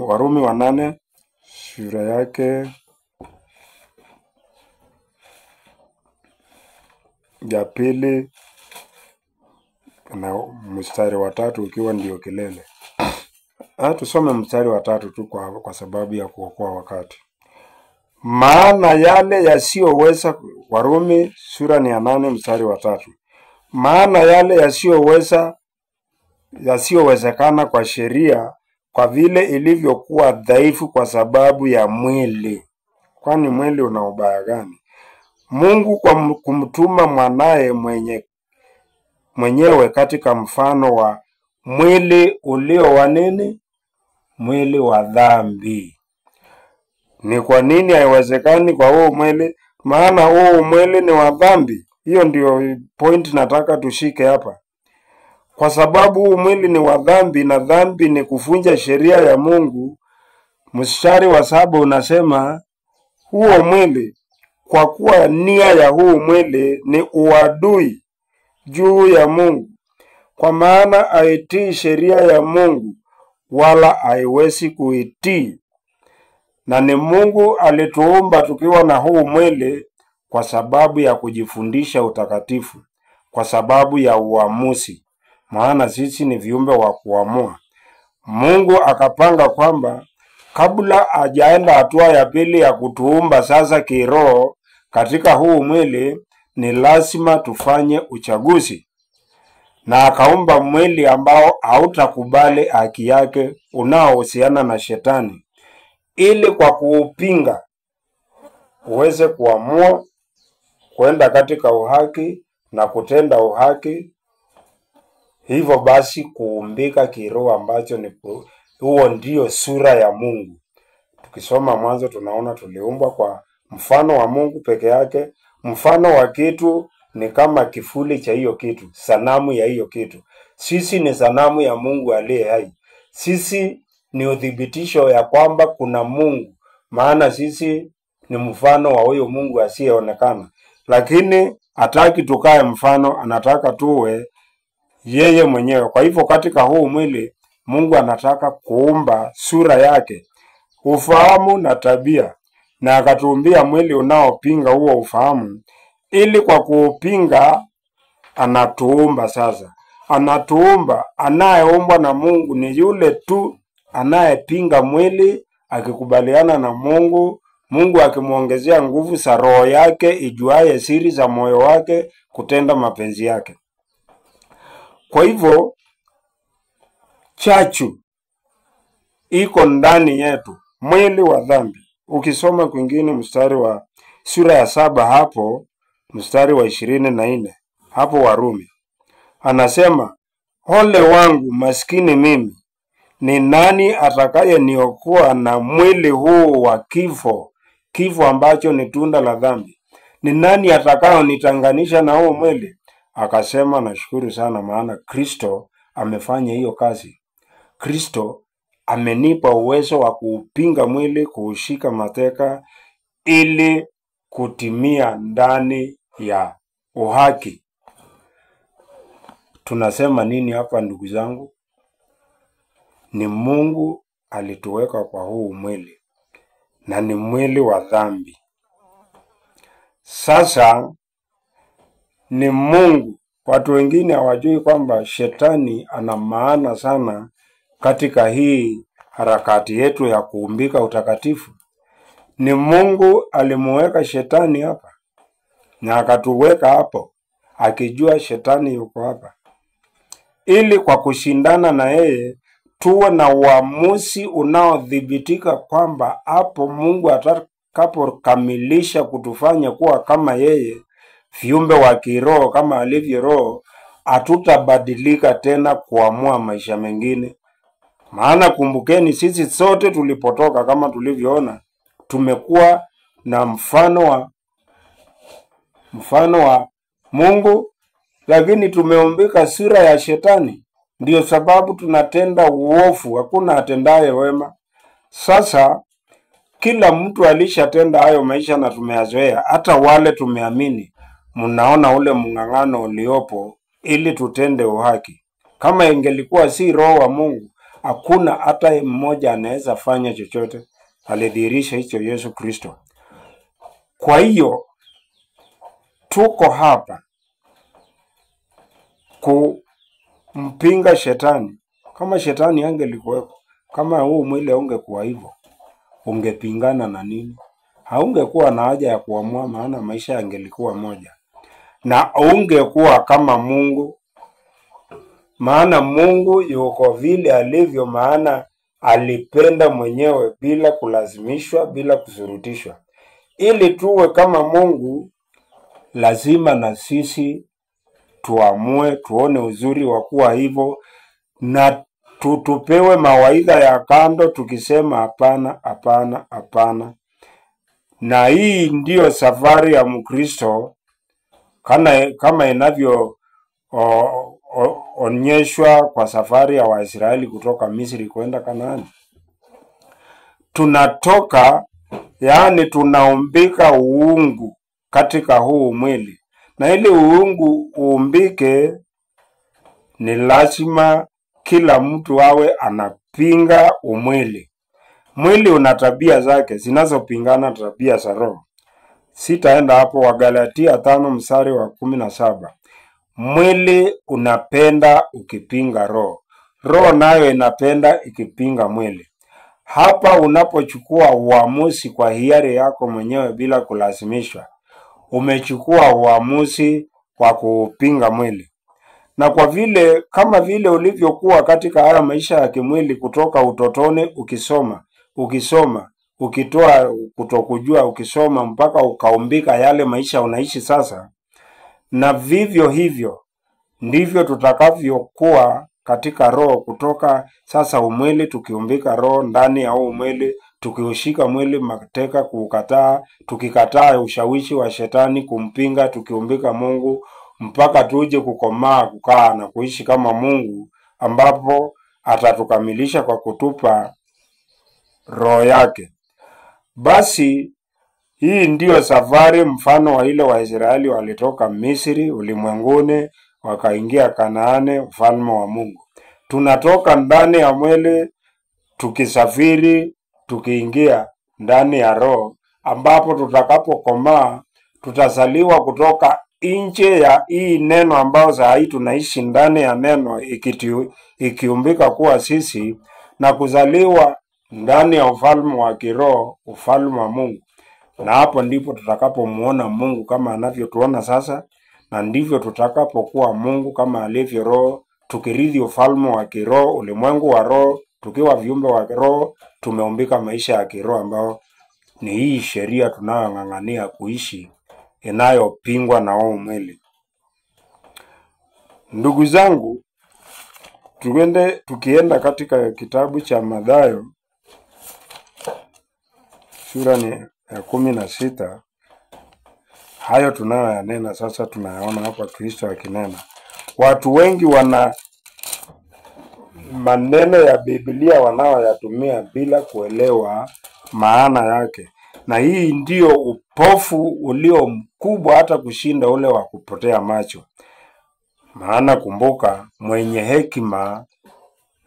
Warumi 8 sura yake ya pili na mstari wa 3 ukiwa ndio kilele. Tusome mstari wa 3 tu kwa sababu ya kuokoa wakati. Maana yale yasiyoweza, Warumi sura ni ya 8 mstari wa 3. Maana yale yasiyowezekana kwa sheria, kwa vile ilivyokuwa dhaifu kwa sababu ya mwili. Kwani mwili una ubaya gani? Mungu kwa kumtuma mwanaye mwenyewe katika mfano wa mwili ulio wa nini? Mwili wa dhambi. Ni kwa nini haiwezekani kwa huu mwili? Maana huu mwili ni wa dhambi. Hiyo ndio point nataka tushike hapa. Kwa sababu huu mwili ni wa dhambi, na dhambi ni kuvunja sheria ya Mungu. Mstari wa 7 unasema huo mwili, kwa kuwa nia ya huu mwili ni uadui juu ya Mungu, kwa maana haitii sheria ya Mungu, wala haiwezi kuitii. Na ni Mungu alituumba tukiwa na huu mwili kwa sababu ya kujifundisha utakatifu, kwa sababu ya uamuzi. Maana sisi ni viumbe wa kuamua. Mungu akapanga kwamba kabla hajaenda hatua ya pili ya kutuumba sasa kiroho katika huu mwili, ni lazima tufanye uchaguzi. Na akaumba mwili ambao hautakubali haki yake unaohusiana na shetani, ili kwa kuupinga uweze kuamua kwenda katika uhaki na kutenda uhaki. Hivyo basi kuumbika kiroho ambacho ni huo ndio sura ya Mungu. Tukisoma Mwanzo tunaona tuliumbwa kwa mfano wa Mungu peke yake. Mfano wa kitu ni kama kifuli cha hiyo kitu, sanamu ya hiyo kitu. Sisi ni sanamu ya Mungu aliye hai. Sisi ni uthibitisho ya kwamba kuna Mungu, maana sisi ni mfano wa huyo Mungu asiyeonekana. Lakini hataki tukae mfano, anataka tuwe yeye mwenyewe. Kwa hivyo katika huu mwili Mungu anataka kuumba sura yake, ufahamu na tabia, na akatuumbia mwili unaopinga huo ufahamu, ili kwa kuupinga anatuumba sasa. Anatuumba, anayeumbwa na Mungu ni yule tu anayepinga mwili akikubaliana na Mungu, Mungu akimuongezea nguvu za roho yake ijuaye siri za moyo wake kutenda mapenzi yake. Kwa hivyo chachu iko ndani yetu, mwili wa dhambi. Ukisoma kwingine mstari wa sura ya 7 hapo mstari wa 24 hapo Warumi, anasema ole wangu maskini mimi, ni nani atakaye niokoa na mwili huu wa kifo? Kifo ambacho ni tunda la dhambi. Ni nani atakaye nitanganisha na huu mwili? Akasema nashukuru sana, maana Kristo amefanya hiyo kazi. Kristo amenipa uwezo wa kuupinga mwili, kuushika mateka, ili kutimia ndani ya uhaki. Tunasema nini hapa ndugu zangu? Ni Mungu alituweka kwa huu mwili na ni mwili wa dhambi. Sasa ni Mungu. Watu wengine hawajui kwamba shetani ana maana sana katika hii harakati yetu ya kuumbika utakatifu. Ni Mungu alimuweka shetani hapa na akatuweka hapo akijua shetani yuko hapa, ili kwa kushindana na yeye tuwe na uamuzi unaodhibitika kwamba hapo Mungu atakapokamilisha kutufanya kuwa kama yeye, viumbe wa kiroho kama alivyo roho, hatutabadilika tena kuamua maisha mengine. Maana kumbukeni, sisi sote tulipotoka kama tulivyoona tumekuwa na mfano wa Mungu, lakini tumeumbika sura ya shetani. Ndio sababu tunatenda uovu, hakuna atendaye wema. Sasa kila mtu alishatenda hayo maisha na tumeyazoea, hata wale tumeamini. Mnaona ule mng'ang'ano uliopo ili tutende uhaki. Kama ingelikuwa si roho wa Mungu, hakuna hata mmoja anaweza fanya chochote. Alidhihirisha hicho Yesu Kristo. Kwa hiyo tuko hapa kumpinga shetani. Kama shetani angelikuwepo, kama huu mwili ungekuwa hivyo, ungepingana na nini? Haungekuwa na haja ya kuamua, maana maisha yangelikuwa moja. Na ungekuwa kama Mungu, maana Mungu yuko vile alivyo, maana alipenda mwenyewe bila kulazimishwa, bila kusurutishwa. Ili tuwe kama Mungu, lazima na sisi tuamue, tuone uzuri wa kuwa hivyo, na tupewe mawaidha ya kando tukisema hapana, hapana, hapana. Na hii ndiyo safari ya Mkristo kama inavyo onyeshwa kwa safari ya Waisraeli kutoka Misri kwenda Kanaani. Tunatoka, yaani tunaumbika uungu katika huu mwili. Na ili uungu uumbike, ni lazima kila mtu awe anapinga umwili. Mwili una tabia zake zinazopingana tabia za roho. Sitaenda hapo. Wagalatia 5:17. Mwili unapenda ukipinga roho, roho nayo inapenda ikipinga mwili. Hapa unapochukua uamuzi kwa hiari yako mwenyewe bila kulazimishwa, umechukua uamuzi wa kupinga mwili. Na kwa vile kama vile ulivyokuwa katika haya maisha ya kimwili kutoka utotoni, ukisoma, ukitoa kutokujua, ukisoma mpaka ukaumbika yale maisha unaishi sasa, na vivyo hivyo ndivyo tutakavyokuwa katika roho kutoka sasa umwili, tukiumbika roho ndani ya huu mwili, tukiushika mwili mateka, kuukataa, tukikataa ushawishi wa shetani, kumpinga, tukiumbika Mungu, mpaka tuje kukomaa, kukaa na kuishi kama Mungu, ambapo atatukamilisha kwa kutupa roho yake. Basi hii ndiyo safari mfano wa ile Waisraeli walitoka Misri ulimwenguni wakaingia Kanaani, ufalme wa Mungu. Tunatoka ndani ya mwili tukisafiri, tukiingia ndani ya roho, ambapo tutakapokomaa tutazaliwa kutoka nje ya hii neno ambao saa hii tunaishi ndani ya neno, ikiumbika kuwa sisi, na kuzaliwa ndani ya ufalme wa kiroho, ufalme wa Mungu. Na hapo ndipo tutakapomuona Mungu kama anavyotuona sasa, na ndivyo tutakapokuwa Mungu kama alivyo roho, tukirithi ufalme wa kiroho, ulimwengu wa roho, tukiwa viumbe wa roho, tumeumbika maisha ya kiroho ambao ni hii sheria tunayong'ang'ania kuishi, inayopingwa na huu mwili. Ndugu zangu, tukienda katika kitabu cha Mathayo sura ni ya 16, hayo tunayoyanena sasa tunayaona hapa Kristo akinena. Watu wengi wana maneno ya Biblia wanaoyatumia bila kuelewa maana yake, na hii ndio upofu ulio mkubwa hata kushinda ule wa kupotea macho. Maana kumbuka, mwenye hekima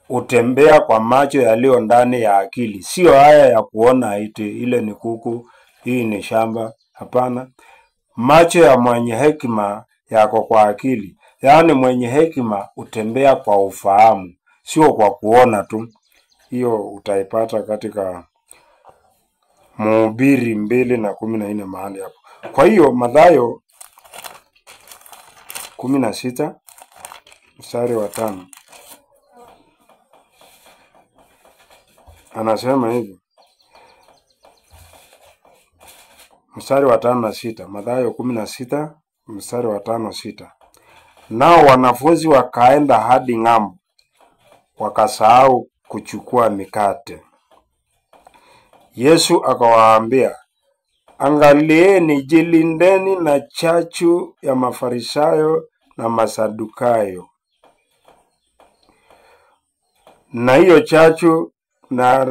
utembea kwa macho yaliyo ndani ya akili. Sio haya ya kuona iti ile ni kuku, hii ni shamba. Hapana. Macho ya mwenye hekima yako kwa akili. Yaani mwenye hekima utembea kwa ufahamu, sio kwa kuona tu. Hiyo utaipata katika Mhubiri 2:14 mahali hapo. Kwa hiyo Mathayo 16:5 anasema hivi. Mstari wa 5 na 6. Mathayo 16:5-6. Nao wanafunzi wakaenda hadi ng'ambo, wakasahau kuchukua mikate. Yesu akawaambia, angalieni, jilindeni na chachu ya Mafarisayo na Masadukayo. Na hiyo chachu na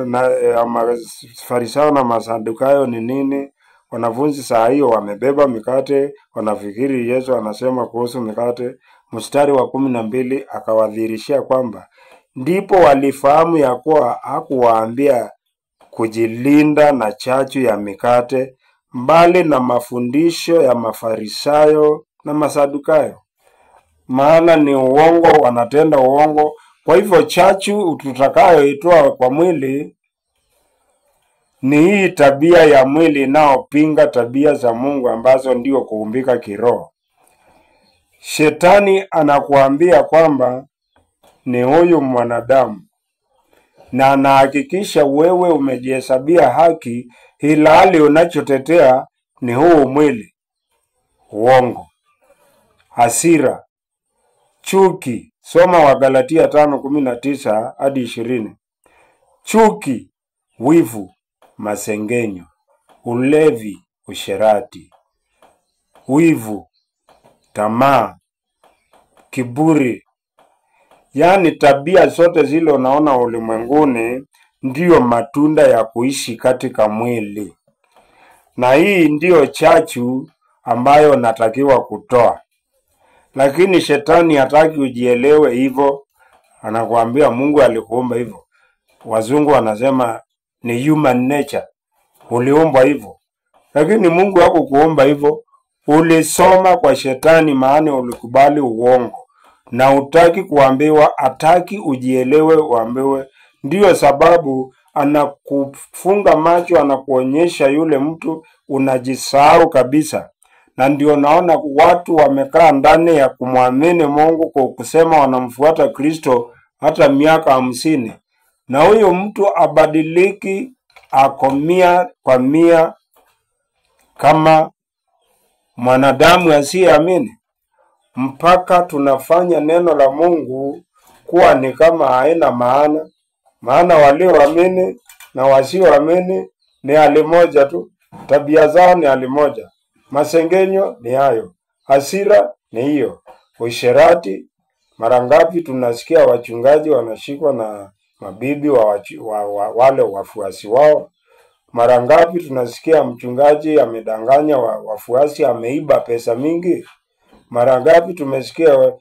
Mafarisayo na Masadukayo ni nini? Wanafunzi saa hiyo wamebeba mikate, wanafikiri Yesu anasema kuhusu mikate. Mstari wa 12 akawadhihirishia kwamba ndipo walifahamu ya kuwa hakuwaambia kujilinda na chachu ya mikate, mbali na mafundisho ya Mafarisayo na Masadukayo. Maana ni uongo, wanatenda uongo. Kwa hivyo chachu tutakayoitoa kwa mwili ni hii tabia ya mwili inaopinga tabia za Mungu ambazo ndio kuumbika kiroho. Shetani anakuambia kwamba ni huyu mwanadamu, na anahakikisha wewe umejihesabia haki, ila hali unachotetea ni huu mwili. Uongo, hasira, chuki. Soma Wagalatia 5:19-20. Chuki, wivu, masengenyo, ulevi, usherati, wivu, tamaa, kiburi. Yaani tabia zote zile unaona ulimwenguni ndiyo matunda ya kuishi katika mwili. Na hii ndiyo chachu ambayo natakiwa kutoa. Lakini shetani hataki ujielewe hivyo. Anakuambia Mungu alikuumba hivyo. Wazungu wanasema ni human nature. Uliumbwa hivyo. Lakini Mungu hakukuumba hivyo. Ulisoma kwa shetani, maana ulikubali uongo. Na hutaki kuambiwa, hataki ujielewe uambiwe. Ndiyo sababu anakufunga macho, anakuonyesha yule mtu, unajisahau kabisa. Na ndio naona watu wamekaa ndani ya kumwamini Mungu kwa kusema wanamfuata Kristo hata miaka 50. Na huyo mtu abadiliki, ako 100% kama mwanadamu asiyeamini. Mpaka tunafanya neno la Mungu kuwa ni kama haina maana. Maana walioamini na wasioamini ni hali moja tu. Tabia zao ni hali moja. Masengenyo ni hayo. Hasira ni hiyo. Usherati, mara ngapi tunasikia wachungaji wanashikwa na mabibi wale wafuasi wao. Mara ngapi tunasikia mchungaji amedanganya wafuasi, ameiba pesa mingi. Mara ngapi tumesikia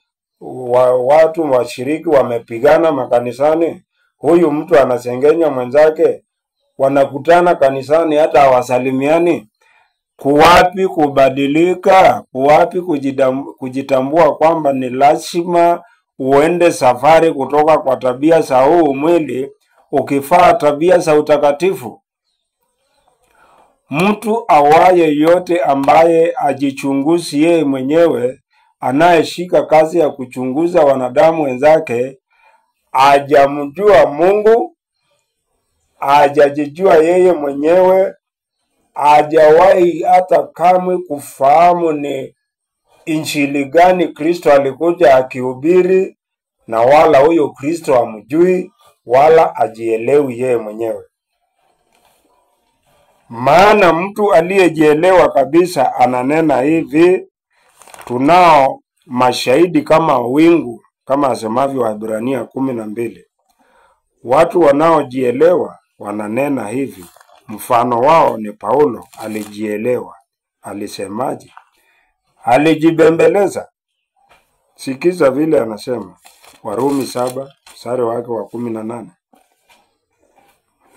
watu washiriki wamepigana makanisani. Huyu mtu anasengenya mwenzake, wanakutana kanisani hata hawasalimiani. Kuwapi kubadilika? Kuwapi kujitambua kwamba ni lazima uende safari kutoka kwa tabia za huu mwili ukifaa tabia za utakatifu? Mtu awaye yote ambaye ajichunguzi yeye mwenyewe, anayeshika kazi ya kuchunguza wanadamu wenzake, hajamjua Mungu, hajajijua yeye mwenyewe, hajawahi hata kamwe kufahamu ni injili gani Kristo alikuja akihubiri, na wala huyo Kristo hamjui wala ajielewi yeye mwenyewe. Maana mtu aliyejielewa kabisa ananena hivi, tunao mashahidi kama wingu, kama asemavyo Waebrania 12. Watu wanaojielewa wananena hivi. Mfano wao ni Paulo, alijielewa. Alisemaje? Alijibembeleza. Sikiza vile anasema. Warumi mstari wake wa 18.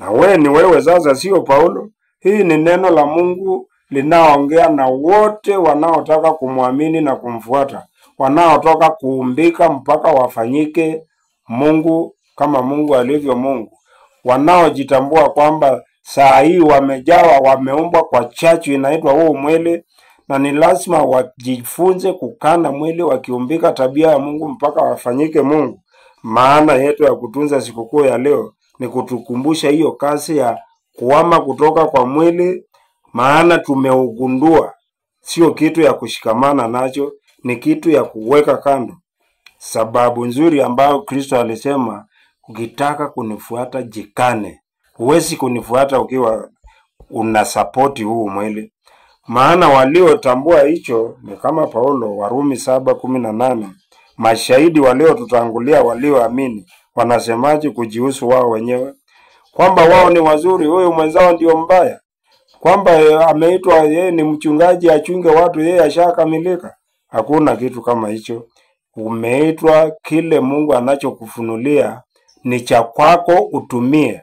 Na wewe ni wewe sasa, sio Paulo. Hii ni neno la Mungu linaongea na wote wanaotaka kumwamini na kumfuata, wanaotoka kuumbika mpaka wafanyike Mungu kama Mungu alivyo Mungu, wanaojitambua kwamba saa hii wamejawa, wameumbwa kwa chachu inaitwa huu mwili, na ni lazima wajifunze kukana mwili wakiumbika tabia ya Mungu mpaka wafanyike Mungu. Maana yetu ya kutunza sikukuu ya leo ni kutukumbusha hiyo kazi ya kuhama kutoka kwa mwili, maana tumeugundua sio kitu ya kushikamana nacho, ni kitu ya kuweka kando. Sababu nzuri ambayo Kristo alisema, ukitaka kunifuata jikane. Huwezi kunifuata ukiwa unasapoti huu mwili. Maana waliotambua hicho ni kama Paulo, Warumi 7:18. Mashahidi waliotutangulia walioamini wanasemaje kujihusu wao wenyewe? Kwamba wao ni wazuri, huyu mwenzao ndio mbaya. Kwamba ameitwa yeye ni mchungaji achunge watu, yeye ashakamilika. Hakuna kitu kama hicho. Umeitwa, kile Mungu anachokufunulia ni cha kwako utumie.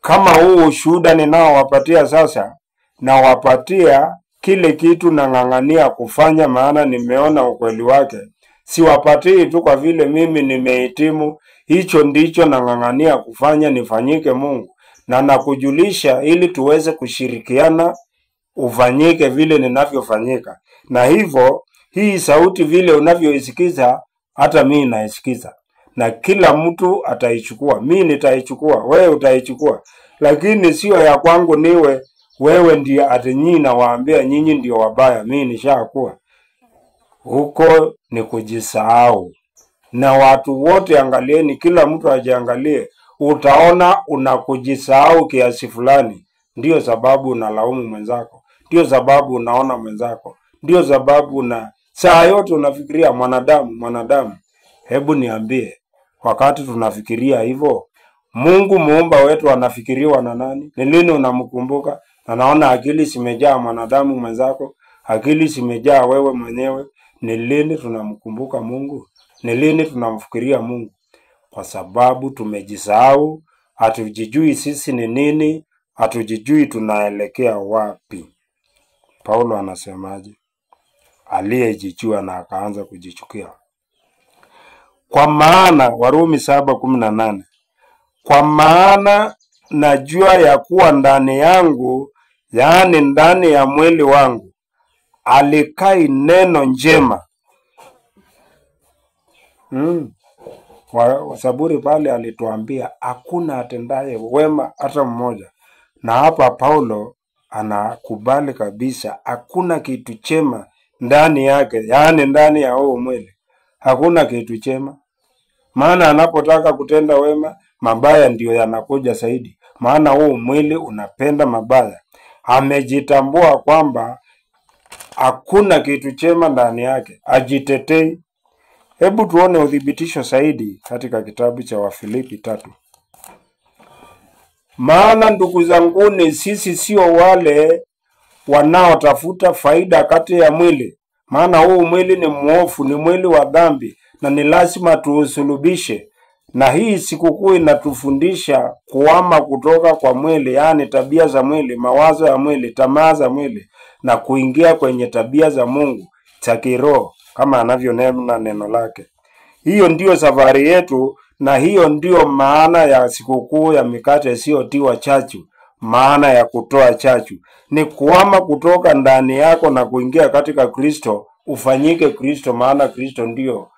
Kama huu ushuhuda ninaowapatia sasa, na wapatia kile kitu na ng'ang'ania kufanya, maana nimeona ukweli wake. Siwapatii tu kwa vile mimi nimehitimu, hicho ndicho na ng'ang'ania kufanya nifanyike Mungu. Na nakujulisha ili tuweze kushirikiana ufanyike vile ninavyofanyika. Na hivyo hii sauti vile unavyoisikiza hata mimi naisikiza. Na kila mtu ataichukua. Mimi nitaichukua, wewe utaichukua. Lakini sio ya kwangu niwe wewe ndiye ati nyinyi na waambia nyinyi ndio wabaya, mimi nishakuwa. Huko ni kujisahau. Na watu wote angalieni, kila mtu ajiangalie, utaona unakujisahau kiasi fulani. Ndio sababu unalaumu mwenzako. Ndio sababu unaona mwenzako. Ndio sababu saa yote unafikiria mwanadamu. Hebu niambie, wakati tunafikiria hivyo, Mungu muumba wetu anafikiriwa na nani? Ni lini unamkumbuka? Na naona akili zimejaa mwanadamu mwenzako, akili zimejaa wewe mwenyewe. Ni lini tunamkumbuka Mungu? Ni lini tunamfikiria Mungu? Kwa sababu tumejisahau, hatujijui sisi ni nini, hatujijui tunaelekea wapi. Paulo anasemaje? Aliyejijua na akaanza kujichukia. Kwa maana, Warumi 7:18, kwa maana najua ya kuwa ndani yangu, yaani ndani ya mwili wangu, alikai neno njema. Saburi pale alituambia hakuna atendaye wema hata mmoja. Na hapa Paulo anakubali kabisa hakuna kitu chema ndani yake, yaani ndani ya huo mwili. Hakuna kitu chema. Maana anapotaka kutenda wema, mabaya ndiyo yanakuja zaidi. Maana huu mwili unapenda mabaya. Amejitambua kwamba hakuna kitu chema ndani yake. Ajitetei. Hebu tuone udhibitisho zaidi katika kitabu cha Wafilipi 3. Maana ndugu zanguni, sisi sio wale wanaotafuta faida kati ya mwili. Maana huu mwili ni mwovu, ni mwili wa dhambi, na ni lazima tuusulubishe. Na hii sikukuu inatufundisha kuhama kutoka kwa mwili, yaani tabia za mwili, mawazo ya mwili, tamaa za mwili, na kuingia kwenye tabia za Mungu za kiroho kama anavyonena neno lake. Hiyo ndio safari yetu, na hiyo ndio maana ya sikukuu ya mikate isiyotiwa chachu. Maana ya kutoa chachu ni kuhama kutoka ndani yako na kuingia katika Kristo, ufanyike Kristo, maana Kristo ndio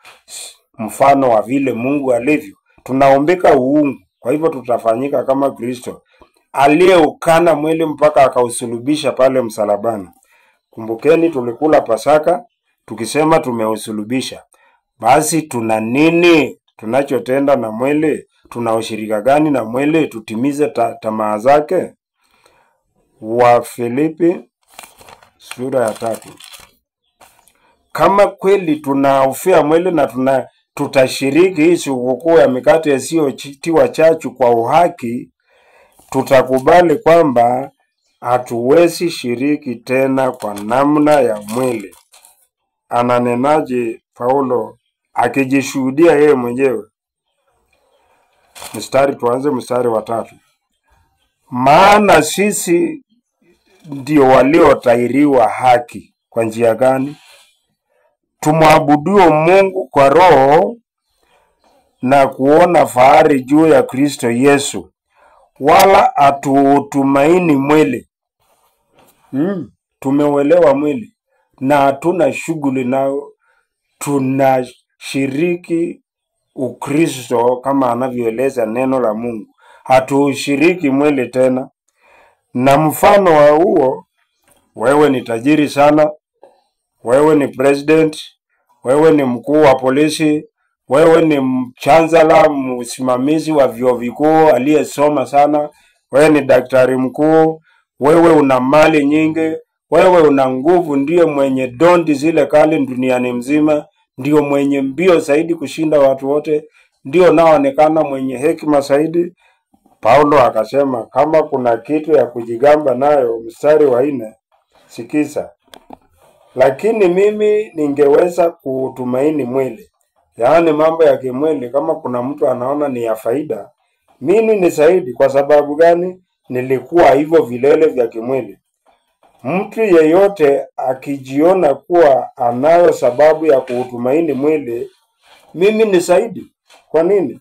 mfano wa vile Mungu alivyo. Tunaumbika uungu, kwa hivyo tutafanyika kama Kristo aliyeukana mwili mpaka akausulubisha pale msalabani. Kumbukeni tulikula Pasaka tukisema tumeusulubisha. Basi tuna nini tunachotenda na mwili? Tuna ushirika gani na mwili tutimize tamaa zake? Wafilipi sura ya 3. Kama kweli tunaufia mwili na tutashiriki hii sikukuu ya mikate isiyotiwa chachu kwa uhaki, tutakubali kwamba hatuwezi shiriki tena kwa namna ya mwili. Ananenaje Paulo akijishuhudia yeye mwenyewe? tuanze mstari wa 3. Maana sisi ndio waliotairiwa haki. Kwa njia gani? Tumwabuduo Mungu kwa roho na kuona fahari juu ya Kristo Yesu, wala hatutumaini mwili. Tumeuelewa mwili na hatuna shughuli nao. Tunashiriki Ukristo kama anavyoeleza neno la Mungu. Hatuushiriki mwili tena. Na mfano wa huo, wewe ni tajiri sana, wewe ni president, wewe ni mkuu wa polisi, wewe ni chancellor, msimamizi wa vyuo vikuu aliyesoma sana, wewe ni daktari mkuu, wewe una mali nyingi, wewe una nguvu, ndiye mwenye dondi zile kali duniani mzima, ndio mwenye mbio zaidi kushinda watu wote, ndio naonekana mwenye hekima zaidi. Paulo akasema kama kuna kitu ya kujigamba nayo, mstari wa 4, sikiza. Lakini mimi ningeweza kutumaini mwili. Yaani mambo ya kimwili kama kuna mtu anaona ni ya faida, mimi ni zaidi. Kwa sababu gani? Nilikuwa hivyo vilele vya kimwili. Mtu yeyote akijiona kuwa anayo sababu ya kutumaini mwili, mimi ni zaidi. Kwa nini?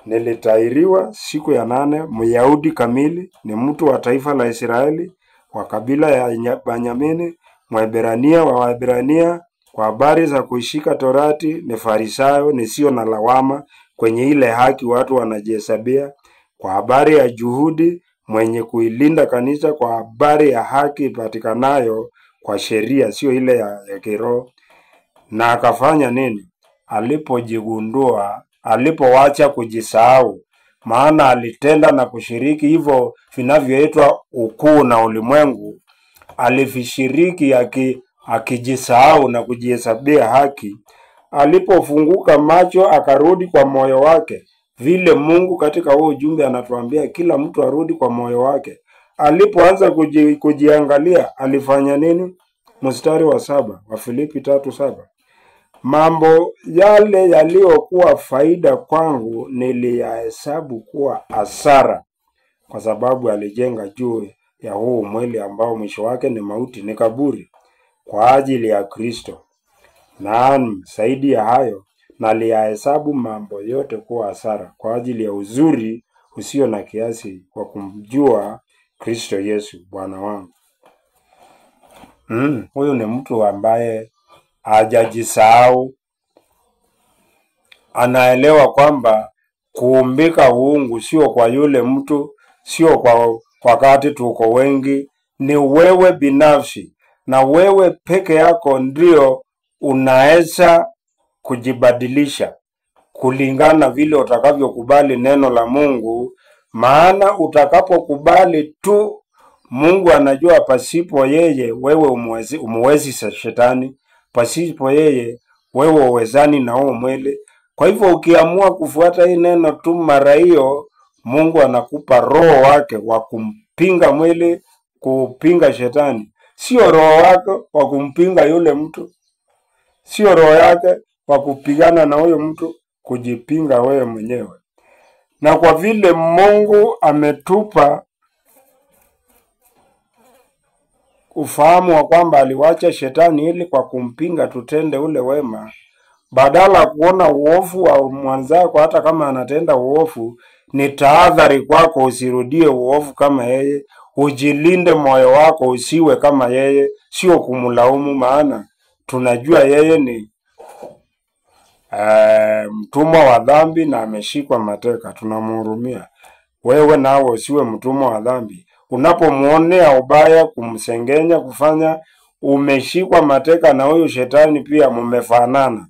Nilitairiwa siku ya 8, Myahudi kamili, ni mtu wa taifa la Israeli, wa kabila ya Benyamini, Mwebrania wa Waebrania, kwa habari za kuishika Torati, ni Farisayo nisio na lawama, kwenye ile haki watu wanajihesabia, kwa habari ya juhudi, mwenye kuilinda kanisa, kwa habari ya haki ipatikanayo kwa sheria, sio ile ya kiroho. Na akafanya nini? Alipowacha kujisahau, maana alitenda na kushiriki hivyo vinavyoitwa ukuu na ulimwengu, alivishiriki akijisahau na kujihesabia haki. Alipofunguka macho akarudi kwa moyo wake, vile Mungu katika huo ujumbe anatuambia kila mtu arudi kwa moyo wake. Alipoanza kujiangalia, alifanya nini? Mstari wa 7 wa Filipi 3:7. Mambo yale yaliyokuwa faida kwangu niliyahesabu kuwa hasara, kwa sababu alijenga juu ya huu mwili ambao mwisho wake ni mauti, ni kaburi, kwa ajili ya Kristo. Naam, zaidi ya hayo, naliyahesabu mambo yote kuwa hasara kwa ajili ya uzuri usio na kiasi kwa kumjua Kristo Yesu Bwana wangu. Huyu ni mtu ambaye hajajisahau. Anaelewa kwamba kuumbika uungu sio kwa yule mtu, sio kwa wakati tuko wengi, ni wewe binafsi, na wewe peke yako ndio unaweza kujibadilisha kulingana vile utakavyokubali neno la Mungu. Maana utakapokubali tu, Mungu anajua pasipo yeye wewe umwezi shetani, pasipo yeye wewe uwezani na huo mwili. Kwa hivyo ukiamua kufuata hii neno tu, mara hiyo Mungu anakupa roho wake wa kumpinga mwili, kupinga shetani. Sio roho wake wa kumpinga yule mtu, sio roho yake wa kupigana na huyo mtu, kujipinga wewe mwenyewe. Na kwa vile Mungu ametupa ufahamu wa kwamba aliwacha shetani ili kwa kumpinga tutende ule wema, badala kuona uovu wa mwanzako hata kama anatenda uovu, ni tahadhari kwako usirudie uovu kama yeye. Ujilinde moyo wako usiwe kama yeye, sio kumlaumu, maana tunajua yeye ni mtumwa wa dhambi na ameshikwa mateka. Tunamhurumia. Wewe nawe usiwe mtumwa wa dhambi. Unapomuonea ubaya, kumsengenya, kufanya, umeshikwa mateka na huyu shetani pia, mumefanana.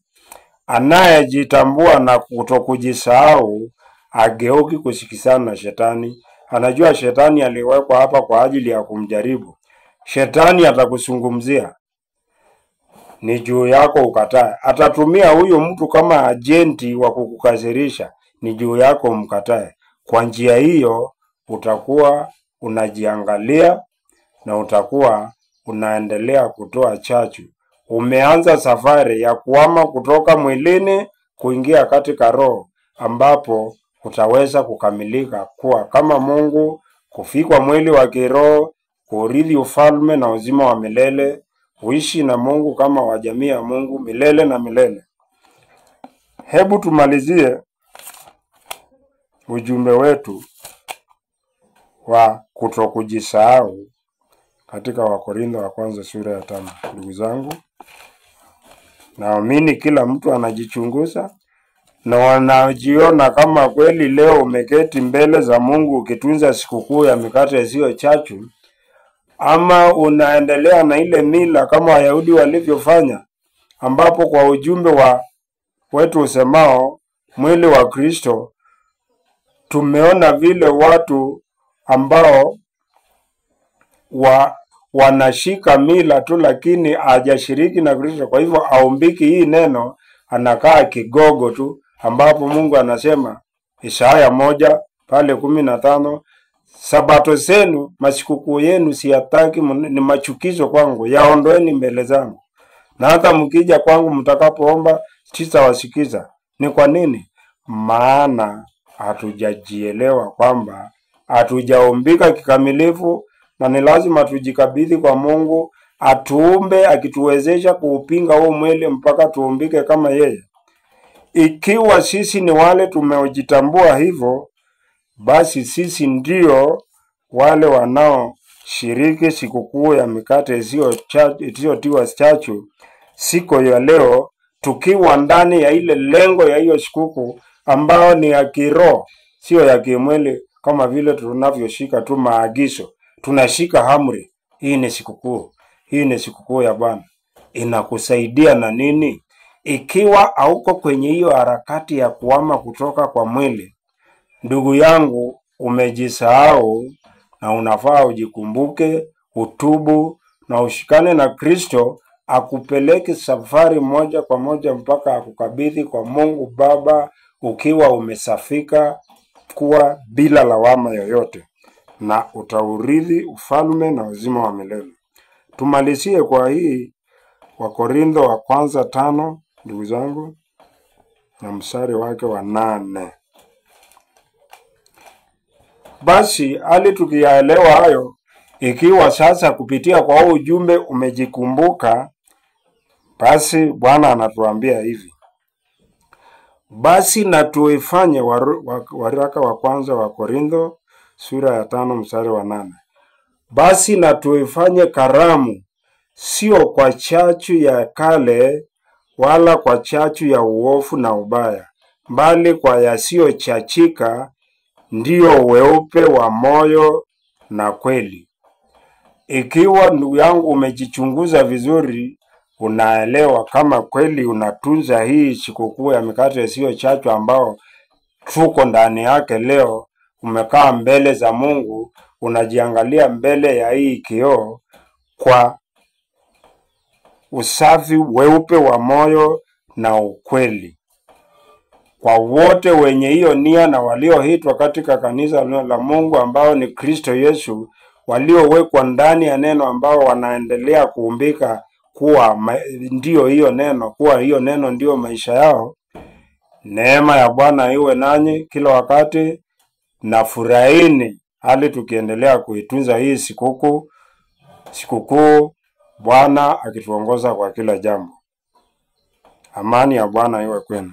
Anayejitambua na kutokujisahau ageuki kusikizana na shetani. Anajua shetani aliwekwa hapa kwa ajili ya kumjaribu. Shetani atakuzungumzia, ni juu yako ukatae. Atatumia huyo mtu kama agenti wa kukukasirisha, ni juu yako umkatae. Kwa njia hiyo utakuwa unajiangalia na utakuwa unaendelea kutoa chachu. Umeanza safari ya kuhama kutoka mwilini kuingia katika roho. ambapo utaweza kukamilika kuwa kama Mungu, kufikwa mwili wa kiroho, kurithi ufalme na uzima wa milele, uishi na Mungu kama wa jamii ya Mungu milele na milele. Hebu tumalizie ujumbe wetu wa kutokujisahau katika Wakorintho wa kwanza sura ya 5. Ndugu zangu, naamini kila mtu anajichunguza na wanajiona kama kweli leo umeketi mbele za Mungu ukitunza sikukuu ya mikate isiyo chachu, ama unaendelea na ile mila kama Wayahudi walivyofanya, ambapo kwa ujumbe wetu usemao mwili wa Kristo, tumeona vile watu ambao wanashika mila tu lakini hajashiriki na Kristo. Kwa hivyo aumbiki hii neno, anakaa kigogo tu, ambapo Mungu anasema Isaya 1:15, Sabato zenu, masikukuu yenu siyataki, ni machukizo kwangu, yaondoeni mbele zangu. Na hata mkija kwangu mtakapoomba sitawasikiza. Ni kwa nini? Maana hatujajielewa kwamba hatujaumbika kikamilifu, na ni lazima tujikabidhi kwa Mungu atuumbe, akituwezesha kuupinga huo mwili mpaka tuumbike kama yeye. Ikiwa sisi ni wale tumeojitambua hivyo, basi sisi ndio wale wanaoshiriki sikukuu ya mikate isiyotiwa chachu siku ya leo, tukiwa ndani ya ile lengo ya hiyo sikukuu ambao ni ya kiroho, sio ya kimwili kama vile tunavyoshika tu maagizo. Tunashika amri. Hii ni sikukuu. Hii ni sikukuu ya Bwana. Inakusaidia na nini? Ikiwa hauko kwenye hiyo harakati ya kuhama kutoka kwa mwili, ndugu yangu, umejisahau, na unafaa ujikumbuke, utubu na ushikane na Kristo akupeleke safari moja kwa moja mpaka akukabidhi kwa Mungu Baba ukiwa umesafika kuwa bila lawama yoyote, na utaurithi ufalme na uzima wa milele. Tumalizie kwa hii Wakorintho wa kwanza 5, ndugu zangu, na mstari wake wa 8. Basi hali tukiyaelewa hayo, ikiwa sasa kupitia kwa ujumbe umejikumbuka, basi Bwana anatuambia hivi: basi na tuifanye, waraka wa kwanza wa Korintho sura ya 5 mstari wa 8. Basi na tuifanye karamu, sio kwa chachu ya kale wala kwa chachu ya uovu na ubaya, bali kwa yasiyochachika, ndio weupe wa moyo na kweli. Ikiwa ndugu yangu umejichunguza vizuri, unaelewa kama kweli unatunza hii sikukuu ya mikate isiyo chachu ambao tuko ndani yake leo, umekaa mbele za Mungu, unajiangalia mbele ya hii kioo kwa usafi, weupe wa moyo na ukweli. Kwa wote wenye hiyo nia na walioitwa katika kanisa la Mungu ambao ni Kristo Yesu, waliowekwa ndani ya neno, ambao wanaendelea kuumbika kuwa ndio hiyo neno, kuwa hiyo neno ndio maisha yao. Neema ya Bwana iwe nanyi kila wakati, na furahini hali tukiendelea kuitunza hii sikukuu, Bwana akituongoza kwa kila jambo. Amani ya Bwana iwe kwenu.